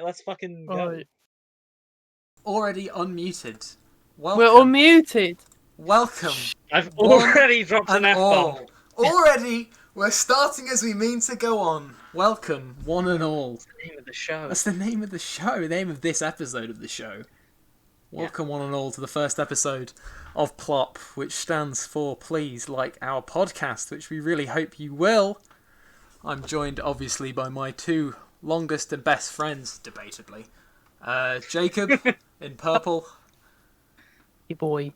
Let's fucking go. Alright. Already unmuted. We're Welcome. unmuted. Welcome. I've One already dropped an and F-bomb. all. Already, we're starting as we mean to go on. Welcome, one and all. That's the name of the show. That's the name of the show, the name of this episode of the show. Welcome, one and all, to the first episode of P.L.O.P, which stands for Please Like Our Podcast, which we really hope you will. I'm joined, obviously, by my two longest and best friends, debatably. Jacob in purple. Hey boy.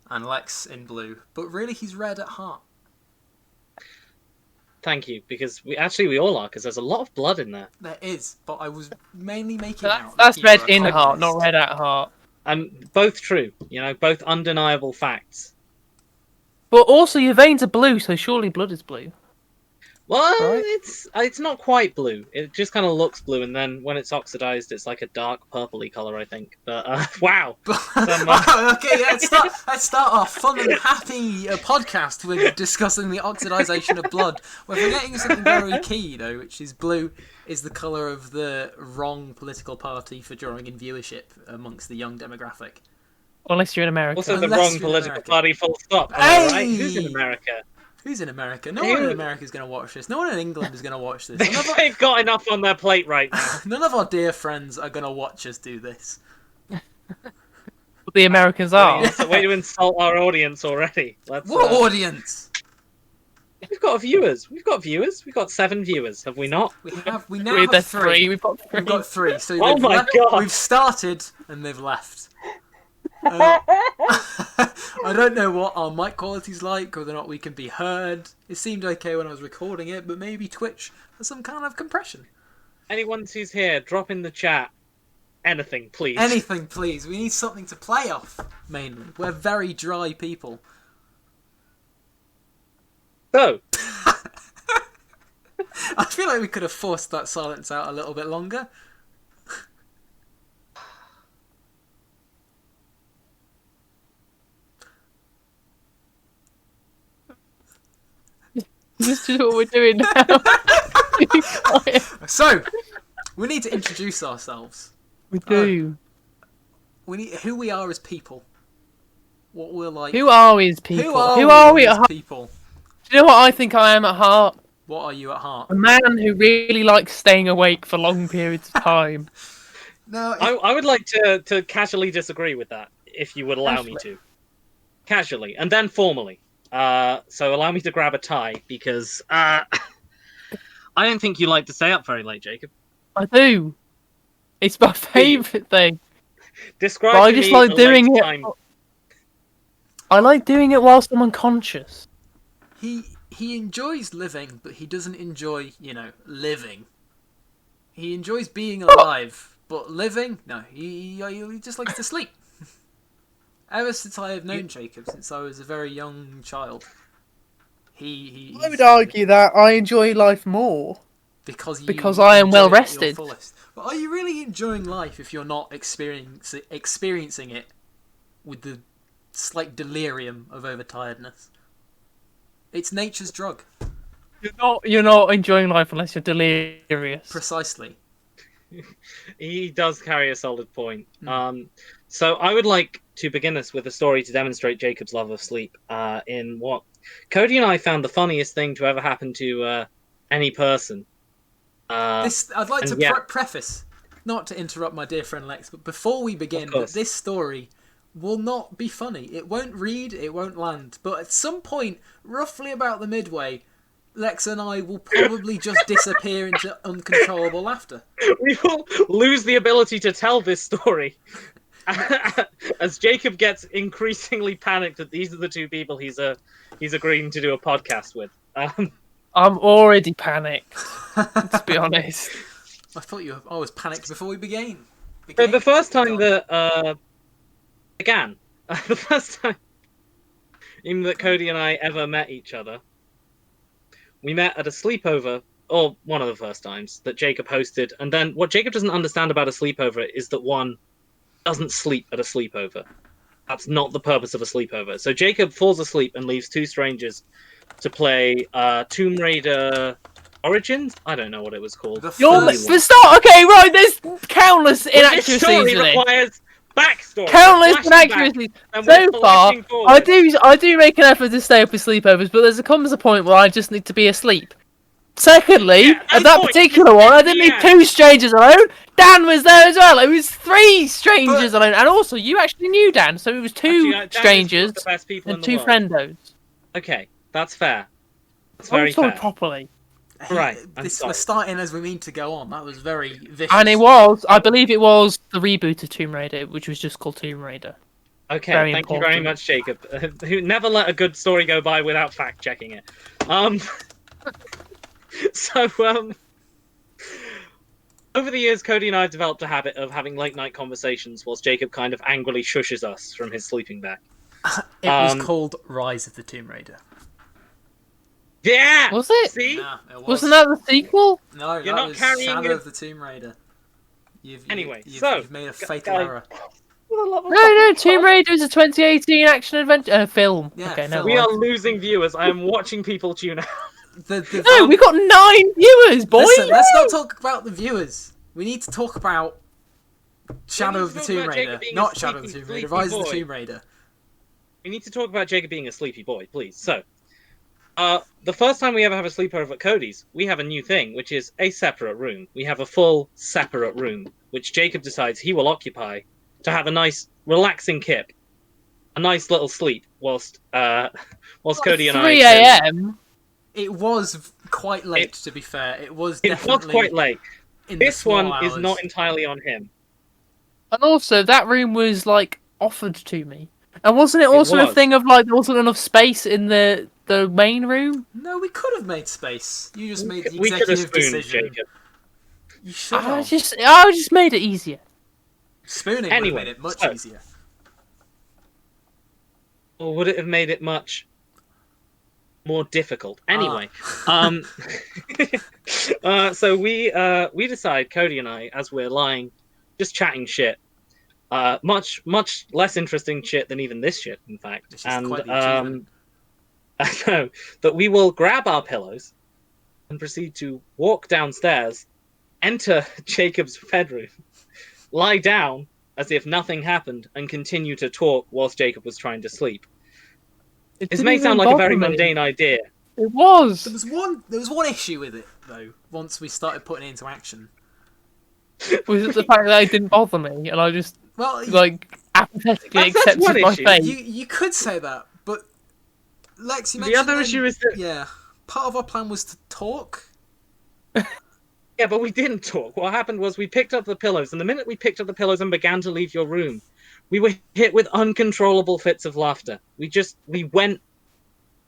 And Lex in blue. But really, he's red at heart. Thank you, because we all are, because there's a lot of blood in there. There is, but I was mainly making out... That's red in heart, heart, not red at heart. Both true, both undeniable facts. But also, your veins are blue, so surely blood is blue. Well, Right. it's not quite blue. It just kind of looks blue, and then when it's oxidized, it's like a dark purpley color, I think. But wow. Okay, let's start our fun and happy podcast with discussing the oxidization of blood. We're forgetting something very key, though, which is blue is the colour of the wrong political party for drawing in viewership amongst the young demographic. Unless you're in America. Also, the Unless wrong you're in political America. party, full stop. Hey! Right? Who's in America? Who's in America? No one in America is going to watch this. No one in England is going to watch this. They've got enough on their plate right now. None of our dear friends are going to watch us do this. But the Americans are. It's a way to insult our audience already. What audience? We've got viewers. We've got 7 viewers, have we not? We now have There's three. We've got 3. We've got 3. So Oh they've my God. We've started and they've left. I don't know what our mic quality's like, whether or not we can be heard. It seemed okay when I was recording it, but maybe Twitch has some kind of compression. Anyone who's here, drop in the chat. Anything, please. Anything, please. We need something to play off, mainly. We're very dry people. So, I feel like we could have forced that silence out a little bit longer. This is what we're doing now. So, we need to introduce ourselves. We do. We need who we are as people. What we're like. Who are we as people? Who are we as at heart? people? Do you know what I think I am at heart? What are you at heart? A man who really likes staying awake for long periods of time. No, I would like to casually disagree with that, if you would allow me to. Casually, and then formally. So allow me to grab a tie, because I don't think you like to stay up very late, Jacob. I do. It's my favourite thing. Describe But I to just me like a doing late it. time. I like doing it whilst I'm unconscious. he enjoys living, but he doesn't enjoy, living. He enjoys being alive, but living, no, he just likes to sleep. Ever since I have known Jacob, since I was a very young child, I I would argue that I enjoy life more. because I am enjoy well it at your rested. fullest. But are you really enjoying life if you're not experiencing it with the slight delirium of overtiredness? It's nature's drug. You're not enjoying life unless you're delirious. Precisely. He does carry a solid point. So I would like to begin this with a story to demonstrate Jacob's love of sleep. In what Cody and I found the funniest thing to ever happen to any person. I'd like to yeah. preface, not to interrupt my dear friend Lex, but before we begin, Of that course. this story will not be funny. It won't read, it won't land. But at some point, roughly about the midway, Lex and I will probably just disappear into uncontrollable laughter. We will lose the ability to tell this story. As Jacob gets increasingly panicked that these are the two people he's agreeing to do a podcast with. I'm already panicked, to be honest. I thought I was panicked before we began. So the first time that began, the first time even that Cody and I ever met each other, we met at a sleepover, or one of the first times, that Jacob hosted. And then what Jacob doesn't understand about a sleepover is that one doesn't sleep at a sleepover. That's not the purpose of a sleepover. So Jacob falls asleep and leaves 2 strangers to play Tomb Raider Origins? I don't know what it was called. The You're first- for start. Okay, right. There's countless But this inaccuracies story in it. requires backstory. Countless We're flashing back, inaccuracies. and we're So far, flashing forward. I do make an effort to stay up for sleepovers, but there comes a point where I just need to be asleep. Secondly, Yeah, at that point, particular it's one, I 10 didn't leave PM. 2 strangers alone. Dan was there as well. It was 3 strangers alone, and also you actually knew Dan, so it was 2 Actually, Dan is one strangers of the best people in and the 2 world. friendos. Okay, that's fair. That's I'm very sorry fair. properly. Right, I'm We're sorry. starting as we mean to go on. That was very vicious. And it was, I believe it was the reboot of Tomb Raider, which was just called Tomb Raider. Okay, Very thank you very important. much, Jacob, who never let a good story go by without fact checking it. So over the years, Cody and I have developed a habit of having late night conversations whilst Jacob kind of angrily shushes us from his sleeping bag. It was called Rise of the Tomb Raider. Yeah! Was it? See? Nah, it was. Wasn't that the sequel? No, You're that not was carrying Shadow your- of the Tomb Raider. Anyway, you've made a fatal guys- error. No, Tomb Raider is a 2018 action adventure film. Yeah, Okay, no. film. We are losing viewers. I am watching people tune out. No, we got 9 viewers, boy. Listen, let's not talk about the viewers. We need to talk about Shadow need of to the talk Tomb about Raider, Jacob being a not Shadow of the sleepy, Tomb Raider. sleepy Rise of the boy. Tomb Raider. We need to talk about Jacob being a sleepy boy, please. So, the first time we ever have a sleepover at Cody's, we have a new thing, which is a separate room. We have a full separate room, which Jacob decides he will occupy to have a nice, relaxing kip, a nice little sleep, whilst Cody and I. 3 a.m. It was quite late, to be fair. It was It was definitely quite late. in the This small one is hours. not entirely on him. And also, that room was, like, offered to me. And wasn't it also a was. thing of, like, there wasn't enough space in the main room? No, we could have made space. You just made the We could have executive spooned decision. Jacob. You should I have. just made it easier. Spooning Anyway, would have made it much so- easier. Or would it have made it much more difficult? Anyway, so we decide, Cody and I, as we're lying, just chatting shit, much less interesting shit than even this shit, in fact, This is and quite the achievement. I know that we will grab our pillows and proceed to walk downstairs, enter Jacob's bedroom, lie down as if nothing happened, and continue to talk whilst Jacob was trying to sleep. It This didn't may even sound like a bother very me. mundane idea. It was. There was one issue with it though. Once we started putting it into action. Was it the fact that it didn't bother me, and I just, Well, like, apathetically That's one accepted my issue. fate? you could say that, but Lex, you The mentioned other then- issue is that yeah, part of our plan was to talk. yeah, but we didn't talk. What happened was we picked up the pillows, and the minute we picked up the pillows and began to leave your room, we were hit with uncontrollable fits of laughter. We went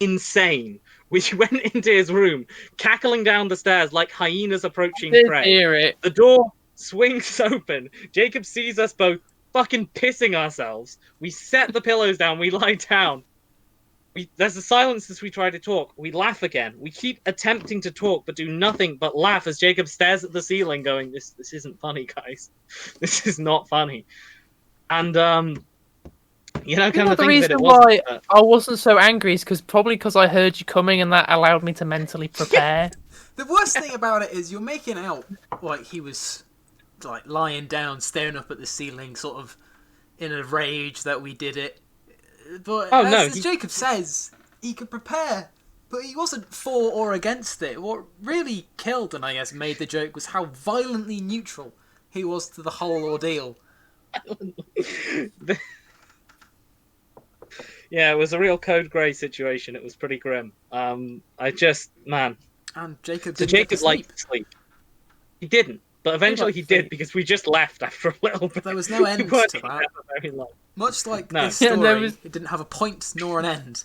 insane. We went into his room, cackling down the stairs like hyenas approaching Did prey. hear it. The door swings open. Jacob sees us both fucking pissing ourselves. We set the pillows down. We lie down. There's a silence as we try to talk. We laugh again. We keep attempting to talk, but do nothing but laugh as Jacob stares at the ceiling, going, "This isn't funny, guys. This is not funny." And you know, kind of The think of it, reason it why wasn't. I wasn't so angry is probably because I heard you coming, and that allowed me to mentally prepare. The worst thing about it is you're making out like he was like lying down, staring up at the ceiling, sort of in a rage that we did it. But Oh, no, as Jacob says, he could prepare, but he wasn't for or against it. What really killed and I guess made the joke was how violently neutral he was to the whole ordeal. Yeah, it was a real code grey situation. It was pretty grim. I just, man. And Jacob So didn't get Jacob to liked sleep. to sleep. He didn't, but eventually he liked to did sleep. because we just left after a little bit. There was no end We weren't to even that. there for very long. Much like No. this Yeah, story, there was- it didn't have a point nor an end.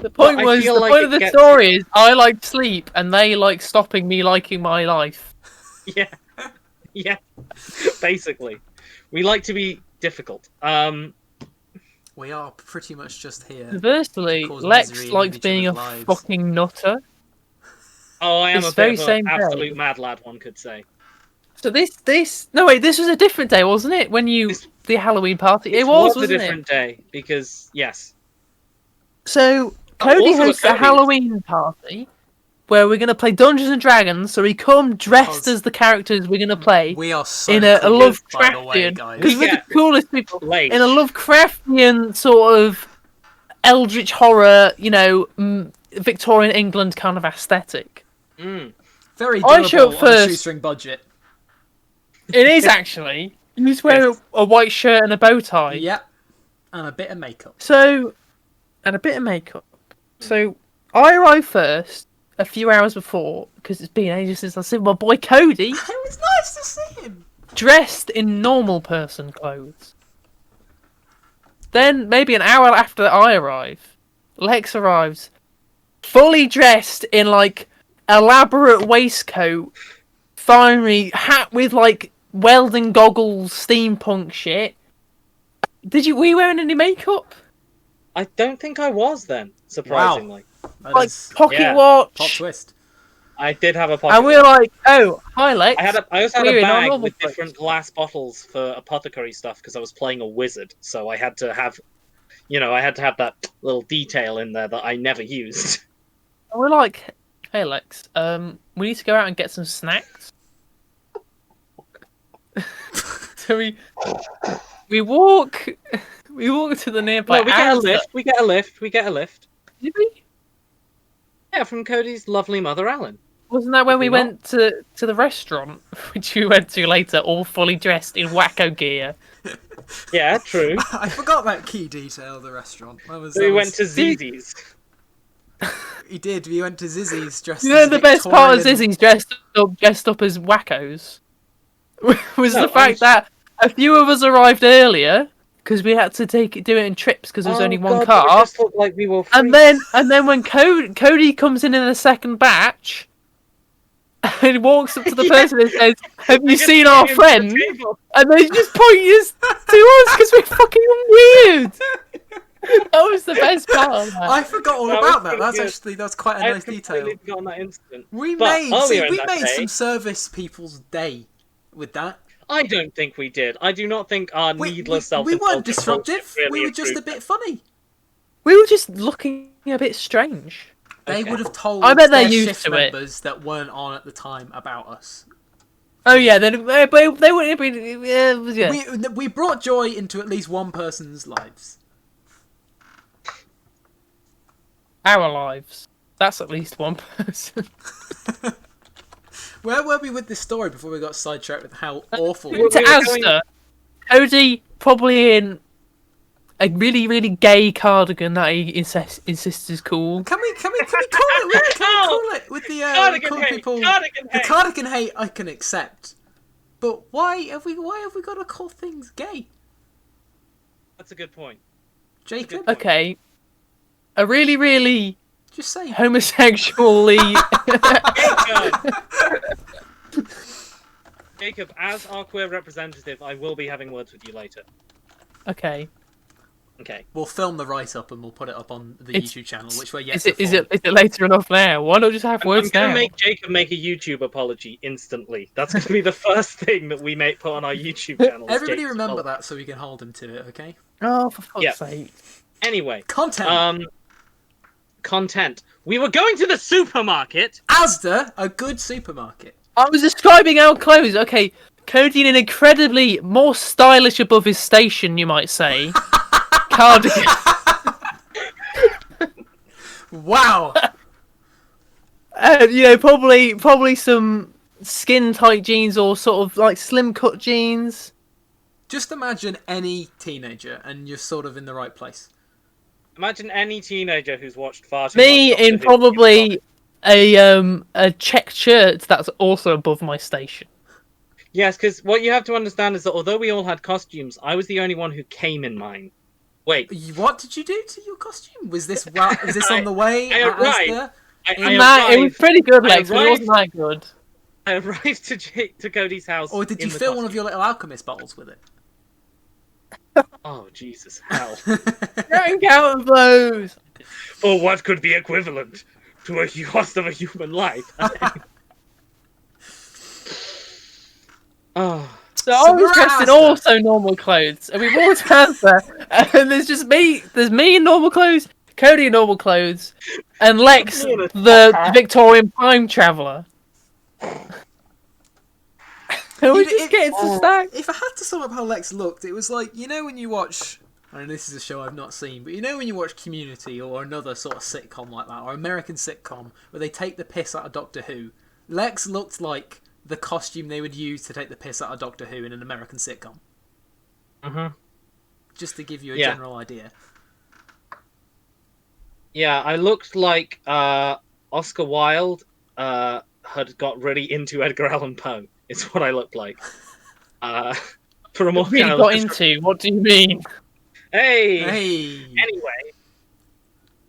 The point I was, feel the like point it of the gets- story is I like sleep, and they like stopping me liking my life. Yeah, yeah. Basically, we like to be difficult. We are pretty much just here. Conversely, Cause Lex misery in likes each being a other's lives. fucking nutter. Oh, I am It's a very bit of same an day. absolute mad lad, one could say. So no wait, this was a different day, wasn't it? When the Halloween party, it was, a wasn't different it? day because yes, So Cody also at hosts a Cody's. Halloween party, where we're gonna play Dungeons and Dragons. So we come dressed Because as the characters we're gonna play We are so in a cool, by the way, Lovecraftian. guys. Because we're the coolest people Late. in a Lovecraftian sort of eldritch horror, Victorian England kind of aesthetic. Mm. Very I show doable up on a first. shoestring budget. It is actually. You just wear a white shirt and a bow tie. Yep. And a bit of makeup. And a bit of makeup. So I arrived first a few hours before because it's been ages since I've seen my boy Cody It was nice to see him. dressed in normal person clothes. Then maybe an hour after I arrive, Lex arrives, fully dressed in like elaborate waistcoat, finery hat with like welding goggles, steampunk shit. Were you wearing any makeup? I don't think I was then, surprisingly. That Like is pocket yeah. watch. plot twist. I did have a pocket. And we were like, "Oh, hi, Lex." I also had We're a in our bag normal with clothes. different glass bottles for apothecary stuff because I was playing a wizard, so I had to have, that little detail in there that I never used. And we're like, "Hey, Lex, we need to go out and get some snacks." So we walk to the nearby. No, we get a Asda. lift. We get a lift. We get a lift. Did we? Yeah, from Cody's lovely mother, Ellen. Wasn't that when Did we we not? went to the restaurant, which we went to later, all fully dressed in wacko gear? Yeah, true. I forgot that key detail of the restaurant. We went to Zizi's. He did. We went to Zizzy's dressed You know as the best part of Victorian- Zizzy's dressed up as wackos was No, the fact that a few of us arrived earlier because we had to do it in trips because there was only one God, car. It just looked like we were And then when Cody comes in the second batch, and he walks up to the person and says, "Have you seen our friend?" And they just point us to us because we're fucking weird. That was the best part of that. I forgot all That about was that. pretty That's quite a I nice detail. completely forgotten that incident. We But made earlier in that day- some service people's day with that. I don't think we did. I do not think our needless We self-indulgent weren't disruptive. bullshit really We were just a improved bit funny. We were just looking a bit strange. They Okay. would have told I bet they're their used shift to it. members that weren't on at the time about us. Oh yeah, then they wouldn't have been. Yeah. We brought joy into at least one person's lives. Our lives. That's at least one person. Where were we with this story before we got sidetracked with how awful? We were To going- Asda, Cody probably in a really, really gay cardigan that he insists is cool. Can we call it with the Cardigan cool hate, people? cardigan The hate. cardigan hate I can accept, but why have we got to call things gay, That's a good point. Jacob? Okay, a really, really Just say. homosexually. Jacob, as our queer representative, I will be having words with you later. Okay, Okay. We'll film the write-up and we'll put it up on the It's- YouTube channel, which we're yet is to it form. later enough now? Why not just have I'm words going to now? make Jacob make a YouTube apology instantly. That's going to be the first thing that we put on our YouTube channel. is Everybody Jacob's remember apology. that so we can hold him to it, okay? Oh, for fuck's Yeah. sake! Anyway, Content. content. We were going to the supermarket. Asda, a good supermarket. I was describing our clothes. Okay, Cody in an incredibly more stylish above his station, you might say. Cardigan. Wow. Probably some skin tight jeans or sort of like slim cut jeans. Just imagine any teenager and you're sort of in the right place. Imagine any teenager who's watched far too Me much Doctor in Who. probably a checked shirt that's also above my station. Yes, because what you have to understand is that although we all had costumes, I was the only one who came in mine. Wait, What did you do to your costume? Was this on the way I at arrived. Asda? It was pretty good, I Lex, but it wasn't that good. I arrived to Cody's house. Or did you in the fill one of costume. your little alchemist bottles with it? Oh Jesus, hell! Drink out of those. Or what could be equivalent to a cost of a human life? Oh, So I So we're was at dressed in Asda. also normal clothes, and we walked past there, and there's just me. There's me in normal clothes. Cody in normal clothes, and Lex Me in a the top hat. Victorian time traveller. And we You'd- just get into snacks. If I had to sum up how Lex looked, it was like, you know when you watch... I mean, this is a show I've not seen, but you know when you watch Community or another sort of sitcom like that, or American sitcom, where they take the piss out of Doctor Who, Lex looked like the costume they would use to take the piss out of Doctor Who in an American sitcom. Mhm. Just to give you a Yeah. general idea. Yeah, I looked like Oscar Wilde had got really into Edgar Allan Poe. It's what I looked like. For a more Really kind of got into. What do you mean? Hey. Hey! Anyway,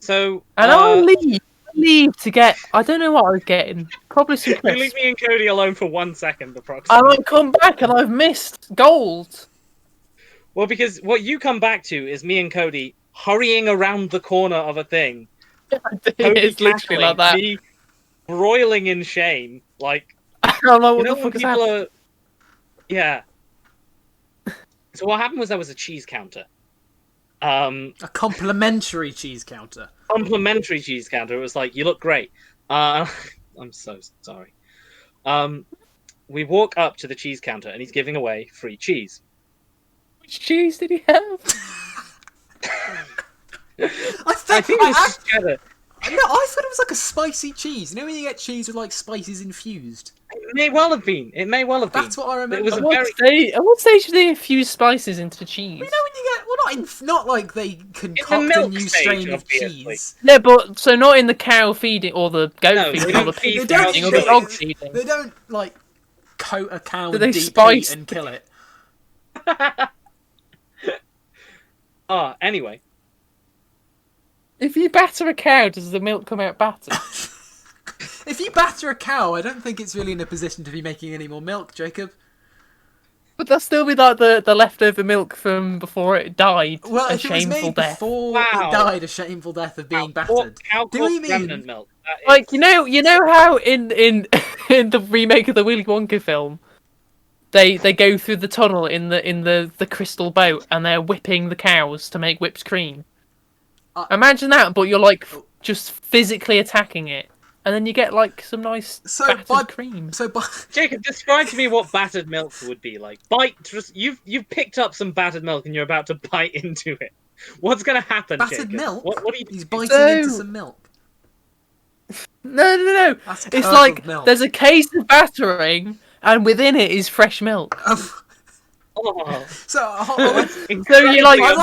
so And I'll leave to get. I don't know what I was getting. Probably some you leave crisps. me and Cody alone for 1 second, And approximately. I come back and I've missed gold. Well, because what you come back to is me and Cody hurrying around the corner of a thing. Cody It's literally cackling, like that. me broiling in shame. Like, I don't know you what know the when fuck is people happening. are... Yeah. So what happened was there was a cheese counter. A complimentary cheese counter. Complimentary cheese counter. It was like, you look great. I'm so sorry. We walk up to the cheese counter and he's giving away free cheese. Which cheese did he have? I I think it was cheddar. No, I thought it was like a spicy cheese. You know when you get cheese with like spices infused? It may well have been. It may well have been. That's what I remember. It was a At what very... at what stage do they infuse spices into cheese? You know when you get... Well, not like they concoct a milk new stage, strain of obviously. cheese. Yeah, but so not in the cow feeding or the goat No, feeding they or don't the feed pig the cows feeding or the sugar. dog feeding. They don't, like, coat a cow Do in they deep spice heat and kill it. Anyway. If you batter a cow, does the milk come out battered? If you batter a cow, I don't think it's really in a position to be making any more milk, Jacob. Would that still be like the leftover milk from before it died? Well, A if it was shameful made death. before Wow. it died a shameful death of being battered. Cow Do we called remnant mean... milk. That is- Like you know how in in the remake of the Willy Wonka film, they go through the tunnel in the crystal boat and they're whipping the cows to make whipped cream. Imagine that, but you're like just physically attacking it, and then you get like some nice battered cream. Jacob, describe to me what battered milk would be like. You've picked up some battered milk and you're about to bite into it. What's gonna happen, Battered Jacob? milk? What are you... He's biting into some milk. No. That's It's curdled like milk. there's a case of battering, and within it is fresh milk. Oh. So you like, I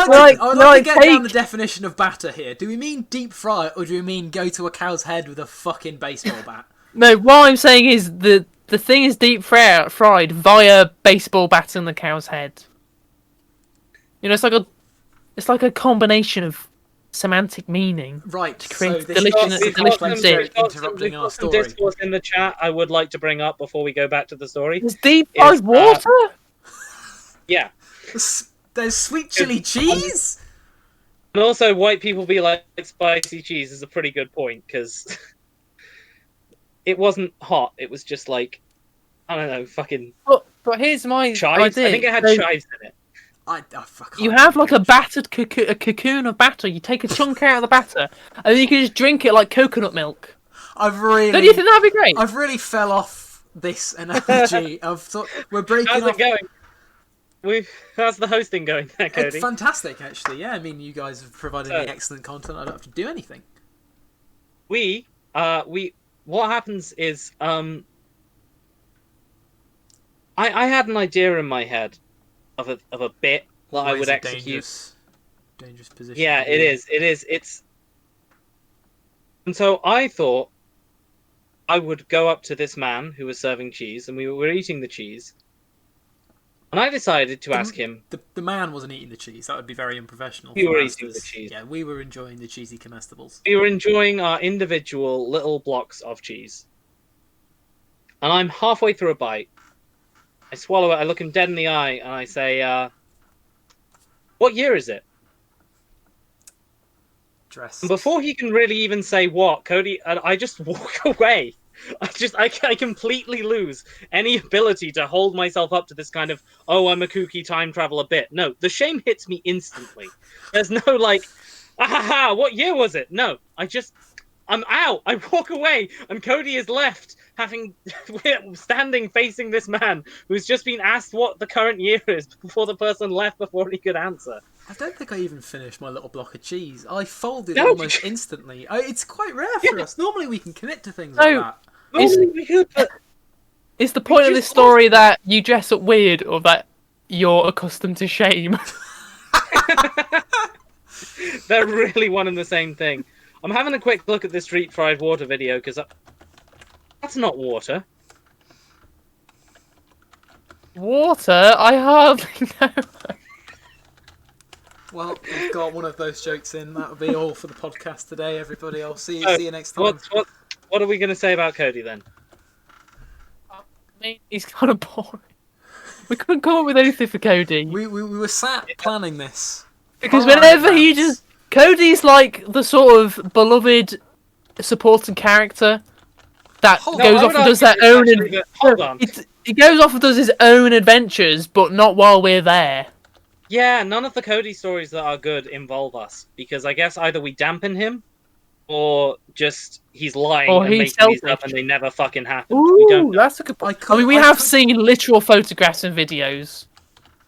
would like to get take... down the definition of batter here. Do we mean deep fry it, or do we mean go to a cow's head with a fucking baseball bat? No, what I'm saying is the thing is deep fried via baseball bat in the cow's head. You know, it's like a combination of semantic meaning. Right. To create so delicious dish. interrupting our some story. discourse in the chat I would like to bring up before we go back to the story. There's deep fried water? Yeah. There's sweet chili cheese? And also, white people be like, spicy cheese is a pretty good point, because it wasn't hot. It was just like, I don't know, fucking... But here's my chives? idea. I think it had chives in it. You have like a battered a cocoon of batter. You take a chunk out of the batter, and then you can just drink it like coconut milk. Don't you think that'd be great? I've really fell off this analogy. We're breaking How's off. it going? How's the hosting going there, Cody? It's fantastic, actually. Yeah, I mean, you guys have provided me excellent content. I don't have to do anything. What happens is, I had an idea in my head of a bit that I would execute. Dangerous position. Yeah, it is. It's, and so I thought I would go up to this man who was serving cheese, and we were eating the cheese. And I decided to ask him... The man wasn't eating the cheese. That would be very unprofessional. We were eating the cheese. Yeah, we were enjoying the cheesy comestibles. We were enjoying our individual little blocks of cheese. And I'm halfway through a bite. I swallow it, I look him dead in the eye, and I say, what year is it? Dressed. And before he can really even say what, Cody, I just walk away. I completely lose any ability to hold myself up to this kind of, oh, I'm a kooky time traveler bit. No, the shame hits me instantly. There's no, like, Ah, what year was it? No, I'm out. I walk away, and Cody is left, standing facing this man who's just been asked what the current year is before the person left before he could answer. I don't think I even finished my little block of cheese. I folded No, almost instantly. It's quite rare for us. Normally we can commit to things No. like that. Normally we could, but Is the point of just this story that you dress up weird, or that you're accustomed to shame? they're really one and the same thing. I'm having a quick look at this deep fried water video because that's not water. Water? I hardly know. Well, we've got one of those jokes in. That'll be all for the podcast today, everybody. I'll see you next time. What are we going to say about Cody then? I mean, he's kind of boring. We couldn't come up with anything for Cody. We were sat planning this. Because far in whenever he advance. just... Cody's like the sort of beloved supporting character that Hold goes I off would and does argue their own... actually that- hold on. He goes off and does his own adventures, but not while we're there. Yeah, none of the Cody stories that are good involve us because I guess either we dampen him or just he's lying Or and he's making these up selfish. and they never fucking happen. We don't Ooh, know. that's a good point. I mean, we have seen literal photographs and videos.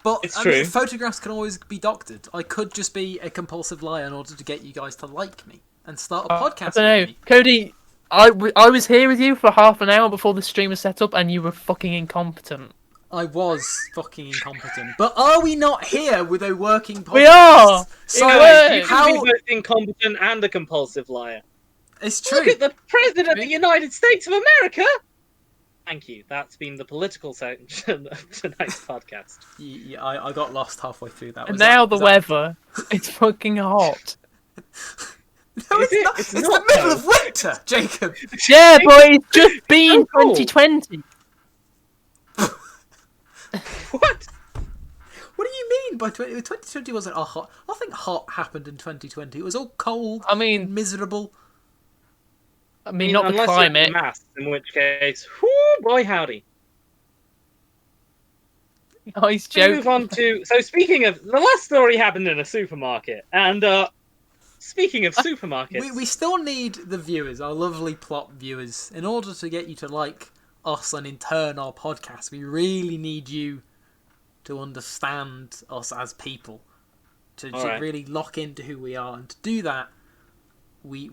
But It's I mean, true. photographs can always be doctored. I could just be a compulsive liar in order to get you guys to like me and start a podcast I don't know. with me. Cody, I was here with you for half an hour before the stream was set up, and you were fucking incompetent. I was fucking incompetent. But are we not here with a working podcast? We are! So It Guys, you works. can be how... both incompetent and a compulsive liar. It's true. Look at the President of the United States of America! Thank you. That's been the political section of tonight's podcast. Yeah, I got lost halfway through that. And Was now that, the was that- weather. It's fucking hot. No, Is it's it? not. It's It's not, the middle though. of winter, Jacob. Yeah, but it's just been so cold. 2020. What? What do you mean by 2020 wasn't a hot? I think hot happened in 2020. It was all cold, I mean, miserable. not the unless climate. you're masks, in which case, whoo, boy howdy. Oh, he's We joking. move on to. So speaking of, the last story happened in a supermarket, and speaking of supermarkets, We still need the viewers, our lovely P.L.O.P viewers, in order to get you to like us and in turn our podcast. We really need you to understand us as people, to Alright. really lock into who we are, and to do that, we're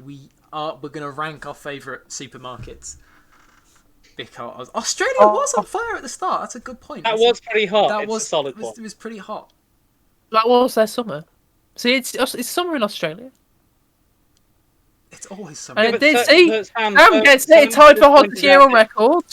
gonna rank our favourite supermarkets. Because Australia was on fire at the start. That's a good point. that was pretty hot. That It's was a solid it was, one. it was pretty hot. That was their summer. See, it's summer in Australia. It's always summer. And but it did, so- see? but Sam, Sam so- gets so it tied for hottest pointed year out on record.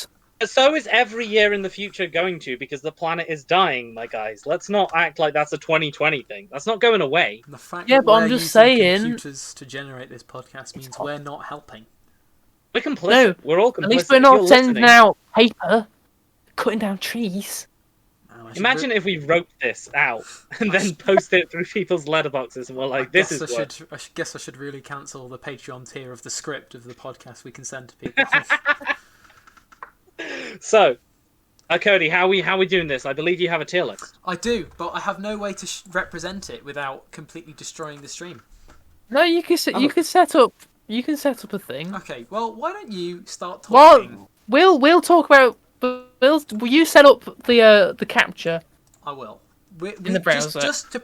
So is every year in the future going to, because the planet is dying, my guys. Let's not act like that's a 2020 thing. That's not going away. The fact Yeah, that but I'm we're just using saying- computers to generate this podcast means we're not helping. We're complicit. No, We're all complicit. At least we're If not you're sending listening- out paper, cutting down trees. Oh, I should Imagine if we wrote this out and then posted it through people's letterboxes and we're like, "This is what." I guess I should really cancel the Patreon tier of the script of the podcast we can send to people. So, Cody, how we doing this? I believe you have a tier list. I do, but I have no way to represent it without completely destroying the stream. No, you can Oh. you can set up a thing. Okay, well, why don't you start talking? Well, we'll talk about. Will you set up the capture? I will. In the browser. Just to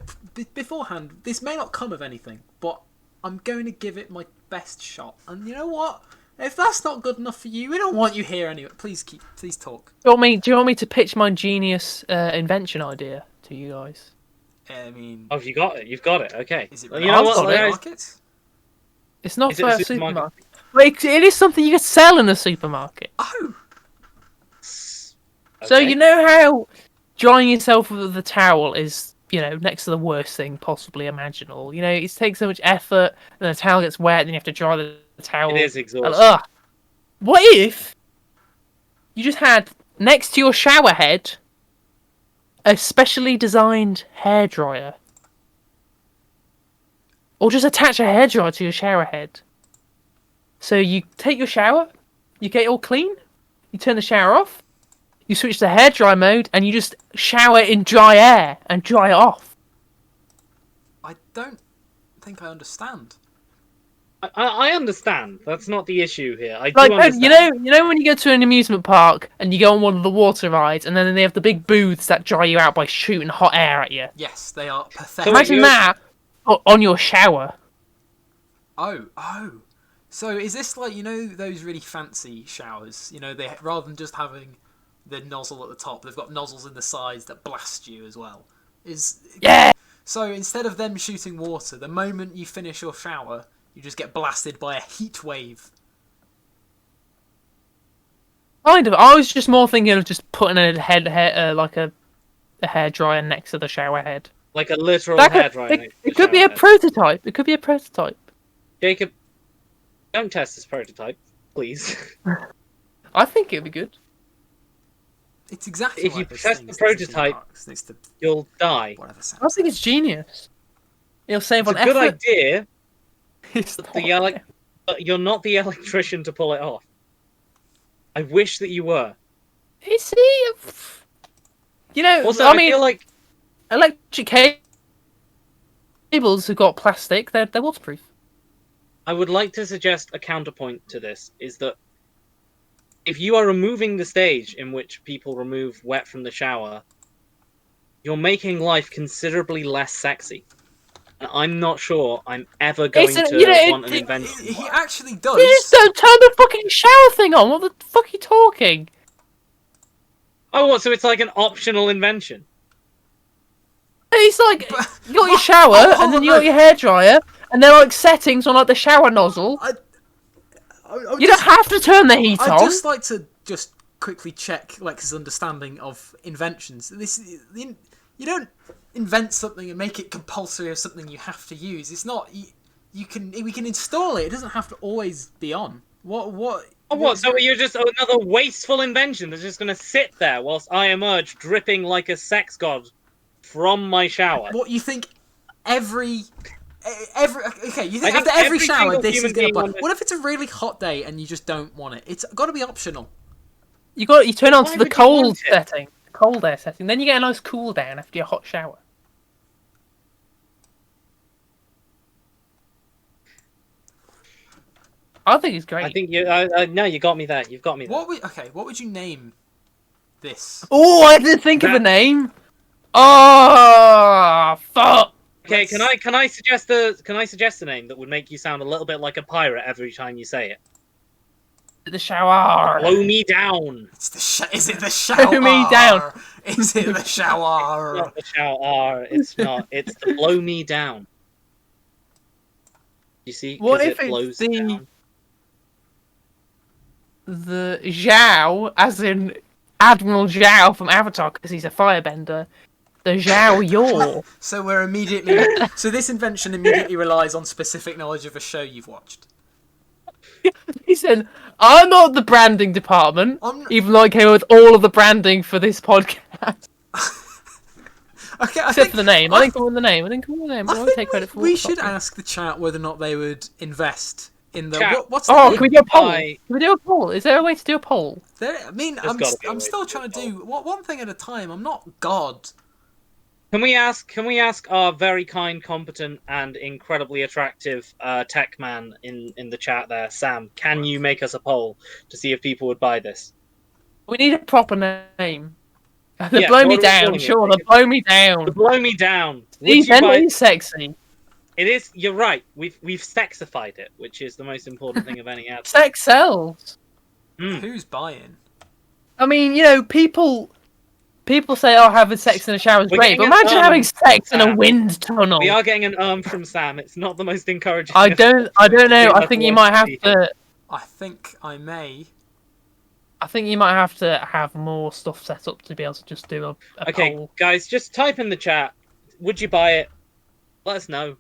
beforehand, this may not come of anything, but I'm going to give it my best shot. And you know what? If that's not good enough for you, we don't want you here anyway. Please talk. Do you want me to pitch my genius invention idea to you guys? I mean, Oh, you got it. You've got it. Okay. is it Well, you know I've what? got it. guys? market? It's not Is it for a a supermarket? supermarket. But it is something you can sell in a supermarket. Oh, So Okay. you know how drying yourself with the towel is, next to the worst thing possibly imaginable. It takes so much effort, and the towel gets wet, and you have to dry the towel. It is And, exhausting. what if you just had next to your shower head a specially designed hairdryer? Or just attach a hairdryer to your shower head. So you take your shower, you get it all clean, you turn the shower off, you switch to hairdryer mode, and you just shower in dry air and dry it off. I don't think I understand. I understand. That's not the issue here. I Like, do understand. you know when you go to an amusement park and you go on one of the water rides, and then they have the big booths that dry you out by shooting hot air at you. Yes, they are pathetic. So wait, Imagine that on your shower. Oh. So is this like, you know, those really fancy showers? You know, they rather than just having the nozzle at the top, they've got nozzles in the sides that blast you as well. Yeah. So instead of them shooting water, the moment you finish your shower, you just get blasted by a heat wave. Kind of. I was just more thinking of just putting like a hair dryer next to the shower head. Like a literal That hair could, dryer. it, next to it the could be shower a head. prototype. It could be a prototype. Jacob, don't test this prototype, please. I think it'd be good. It's exactly If like you those test things the next to theme prototype, parks, next to you'll die. whatever sound. I think it's genius. It'll save It's on a good effort. idea, It's but not. but you're not the electrician to pull it off. I wish that you were. Is he? You know, Also, I I mean, feel like electric cables have got plastic. They're waterproof. I would like to suggest a counterpoint to this, is that if you are removing the stage in which people remove wet from the shower, you're making life considerably less sexy. And I'm not sure I'm ever going to want an invention. He actually You does. just don't turn the fucking shower thing on. What the fuck are you talking? Oh, what? So it's like an optional invention? It's like But- you got your shower Hold and then on, you no. got your hairdryer, and they're like settings on like the shower nozzle. You don't have to turn the heat I'd on. just like to just quickly check Lex's understanding of inventions. You don't invent something and make it compulsory of something you have to use. It's not. We can install it. It doesn't have to always be on. What? Oh, what? So you're just another wasteful invention that's just going to sit there whilst I emerge dripping like a sex god from my shower? What you think? Every okay, you think I think after every every shower single this human is gonna being blow. on this- What if it's a really hot day and you just don't want it? It's got to be optional. You turn on Why to the would you want cold it? setting, the cold air setting. Then you get a nice cool down after your hot shower. I think it's great. I think you. No, you got me there. You've got me there. What would you name this? Oh, I didn't think of a name. Oh, fuck. Okay, can I suggest a name that would make you sound a little bit like a pirate every time you say it? The shower. Blow me down. Is it the shower? Blow me down. Is it the shower? Not the shower. It's not. It's the blow me down. You see? 'Cause What it if it's blows the down. the Zhao, as in Admiral Zhao from Avatar, because he's a firebender? The Zhao Yor. So we're immediately. So this invention immediately relies on specific knowledge of a show you've watched. Listen, I'm not the branding department, I'm- even though I came up with all of the branding for this podcast. Okay, Except for the name. I didn't come up with the name. I I won't think take credit for we what- should ask the chat whether or not they would invest in the. Chat. What's the Oh, name? can we do a poll? I- Can we do a poll? Is there a way to do a poll? I mean, There's gotta be a I'm way still to trying to do a do one thing at a time. I'm not God. Can we ask our very kind, competent, and incredibly attractive tech man in the chat there, Sam? Can you make us a poll to see if people would buy this? We need a proper name. The Yeah, blow what me are we down, calling it? sure. The blow me down. To blow me down. Would These you buy? is sexy. It is. You're right. We've sexified it, which is the most important thing of any ad. Sex sells. Mm. Who's buying? I mean, you know, people say, "Oh, having sex in a shower is We're great," but getting an imagine having sex in a Sam. wind tunnel. We are getting an from Sam. It's not the most encouraging. I don't know. I think you might have to. I think I may. I think you might have to have more stuff set up to be able to just do a Okay, poll. guys, just type in the chat. Would you buy it? Let us know.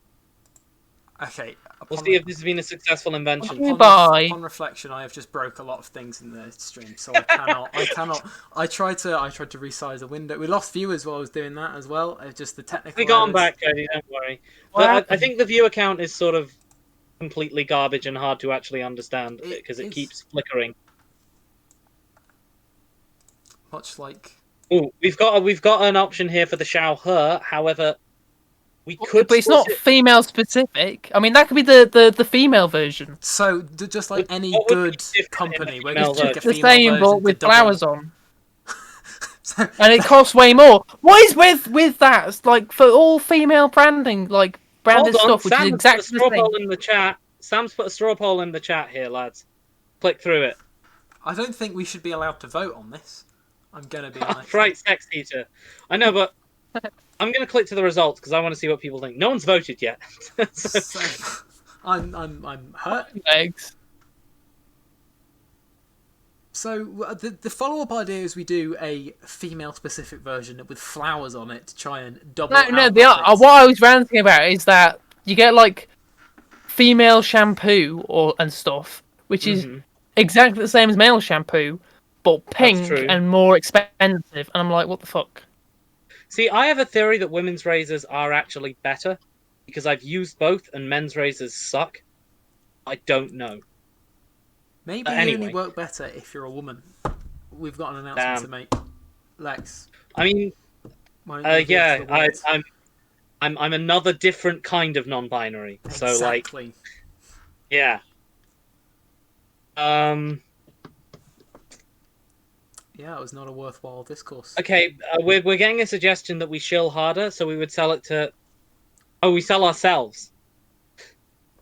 Okay. We'll see if this has been a successful invention. Okay. Bye. Upon reflection, I have just broke a lot of things in the stream, so I cannot. I tried to resize the window. We lost viewers while I was doing that as well. Just the technical. We got 'em errors. back, Cody. Don't worry. What But I happened? think the viewer count is sort of completely garbage and hard to actually understand because it is. keeps flickering. Much like. Oh, we've got an option here for the shower. However, We could But it's split not it. female specific. I mean, that could be the female version. So just like any What would be good different in a company, we're female going to make a The female same, but version to with double. flowers on. So- And it costs way more. What is with that? It's like for all female branding, like branded Hold on, stuff, which is Sam's put a exactly the straw same. poll in the chat. Sam's put a straw poll in the chat here, lads. Click through it. I don't think we should be allowed to vote on this. I'm going to be honest. Right, sex eater. I know, but I'm going to click to the results because I want to see what people think. No one's voted yet. So, I'm hurt. Eggs. So the follow-up idea is we do a female-specific version with flowers on it to try and double. No. What I was ranting about is that you get like female shampoo and stuff, which is exactly the same as male shampoo, but pink true. and more expensive. And I'm like, what the fuck? See, I have a theory that women's razors are actually better because I've used both and men's razors suck. I don't know. Maybe they anyway. only work better if you're a woman. We've got an announcement to make. Lex. I mean, why don't you give us the words? I'm another different kind of non-binary. So like, Exactly. yeah. Yeah, it was not a worthwhile discourse. Okay, we're getting a suggestion that we shill harder, so we would sell it to. Oh, we sell ourselves.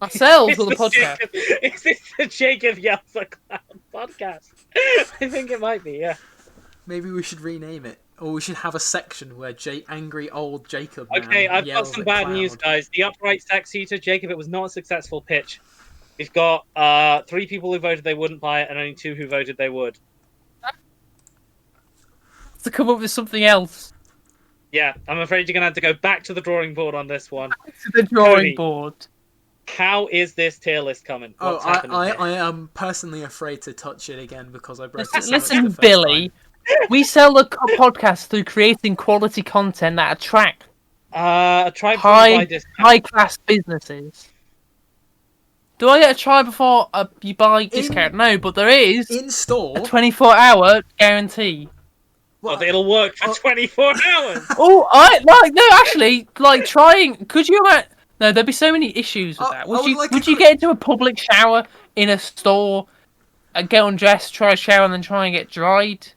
Ourselves with a podcast. Is this the Jacob Yells at Cloud podcast? I think it might be, yeah. Maybe we should rename it. Or we should have a section where angry old Jacob man Okay, I've got yells some at bad Cloud. news, guys. The upright sex eater, Jacob, it was not a successful pitch. We've got 3 people who voted they wouldn't buy it and only 2 who voted they would. To come up with something else. Yeah, I'm afraid you're going to have to go back to the drawing board on this one. To the drawing Cody. board. How is this tier list coming? What's happening here? I am personally afraid to touch it again because I broke it so much Listen, the first Billy. time. We sell the podcast through creating quality content that attract A tribe by discount. high class businesses. Do I get a try before you buy discount? No, but there is In store. a 24-hour guarantee. Well, it'll work for 24 hours. Oh, actually, trying. Could you imagine? No, there'd be so many issues with that. Would you get into a public shower in a store, and get undressed, try a shower, and then try and get dried?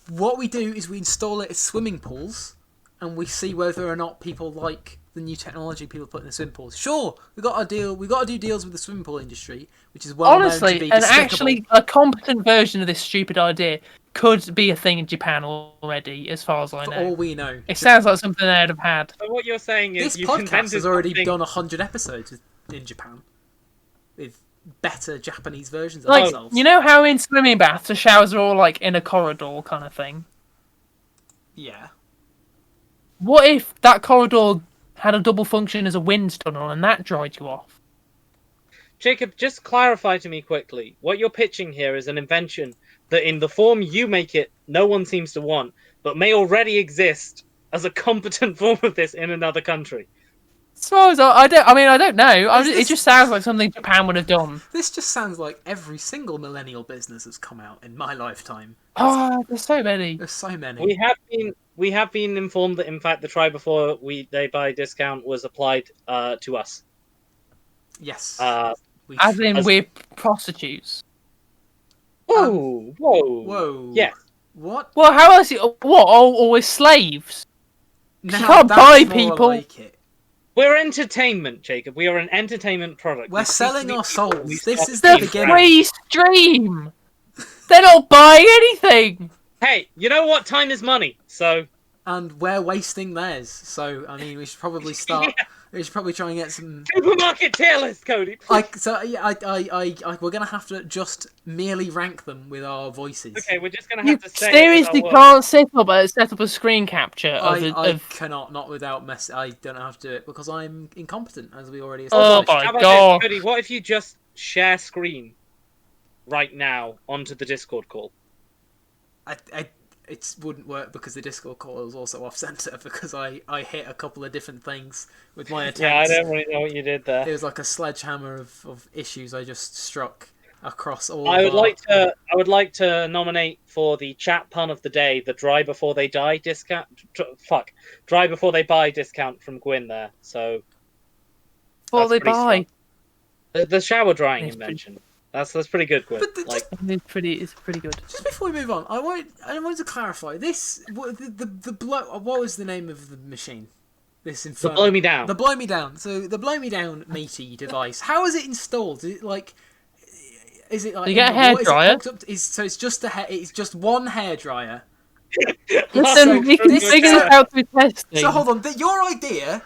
What we do is we install it as swimming pools, and we see whether or not people like the new technology people put in the swimming pools. Sure, we got to do deals with the swimming pool industry, which is well known to Honestly, be and despicable. actually, a competent version of this stupid idea could be a thing in Japan already, as far as I For know. all we know. It sounds like something they'd have had. So what you're saying is This you've podcast invented has already something- done 100 episodes in Japan with better Japanese versions of Like, themselves. you know how in swimming baths the showers are all like in a corridor kind of thing? Yeah. What if that corridor had a double function as a wind tunnel and that dried you off? Jacob, just clarify to me quickly. What you're pitching here is an invention that in the form you make it, no one seems to want, but may already exist as a competent form of this in another country. So I don't know. It just sounds like something Japan would have done. This just sounds like every single millennial business has come out in my lifetime. Oh, there's so many. There's so many. We have been informed that in fact the try before they buy discount was applied to us. Yes. As in we're prostitutes. Whoa. Whoa. Yeah. What? Well, how else? What? Always slaves? Now, You can't that's buy more people. like it. We're entertainment, Jacob. We are an entertainment product. We're We cease selling to be our people. souls. We This stop is being the The beginning. brands. free stream. They're not buying anything. Hey, you know what? Time is money. So And we're wasting theirs. So, I mean, we should probably start. Yeah. We should probably try and get some. supermarket tier list, Cody. We're gonna have to just merely rank them with our voices. Okay, we're just gonna You have to say. seriously can't set up a screen capture I of cannot, not without mess. I don't know how to do it because I'm incompetent, as we already Oh established. my How about God. this, Cody? What if you just share screen right now onto the Discord call? It wouldn't work because the Discord call is also off center because I hit a couple of different things with my attempts. Yeah, I don't really know what you did It there. was like a sledgehammer of issues I just struck. across all. I would like to nominate for the chat pun of the day the dry before they die discount. Dry before they buy discount from Gwyn there. So What that's they pretty buy? strong. The shower drying It's invention. That's pretty good, Gwyn. But Like, It's pretty good. just before we move on, I wanted to clarify this. What was the name of the machine? This the infernal. blow me down. The blow me down. So the blow me down meaty device. How is it installed? Is it like? Is it like? You get a in the wall? hairdryer. So it's just it's just one hairdryer. Listen, we can figure this out through testing. So hold on. Your idea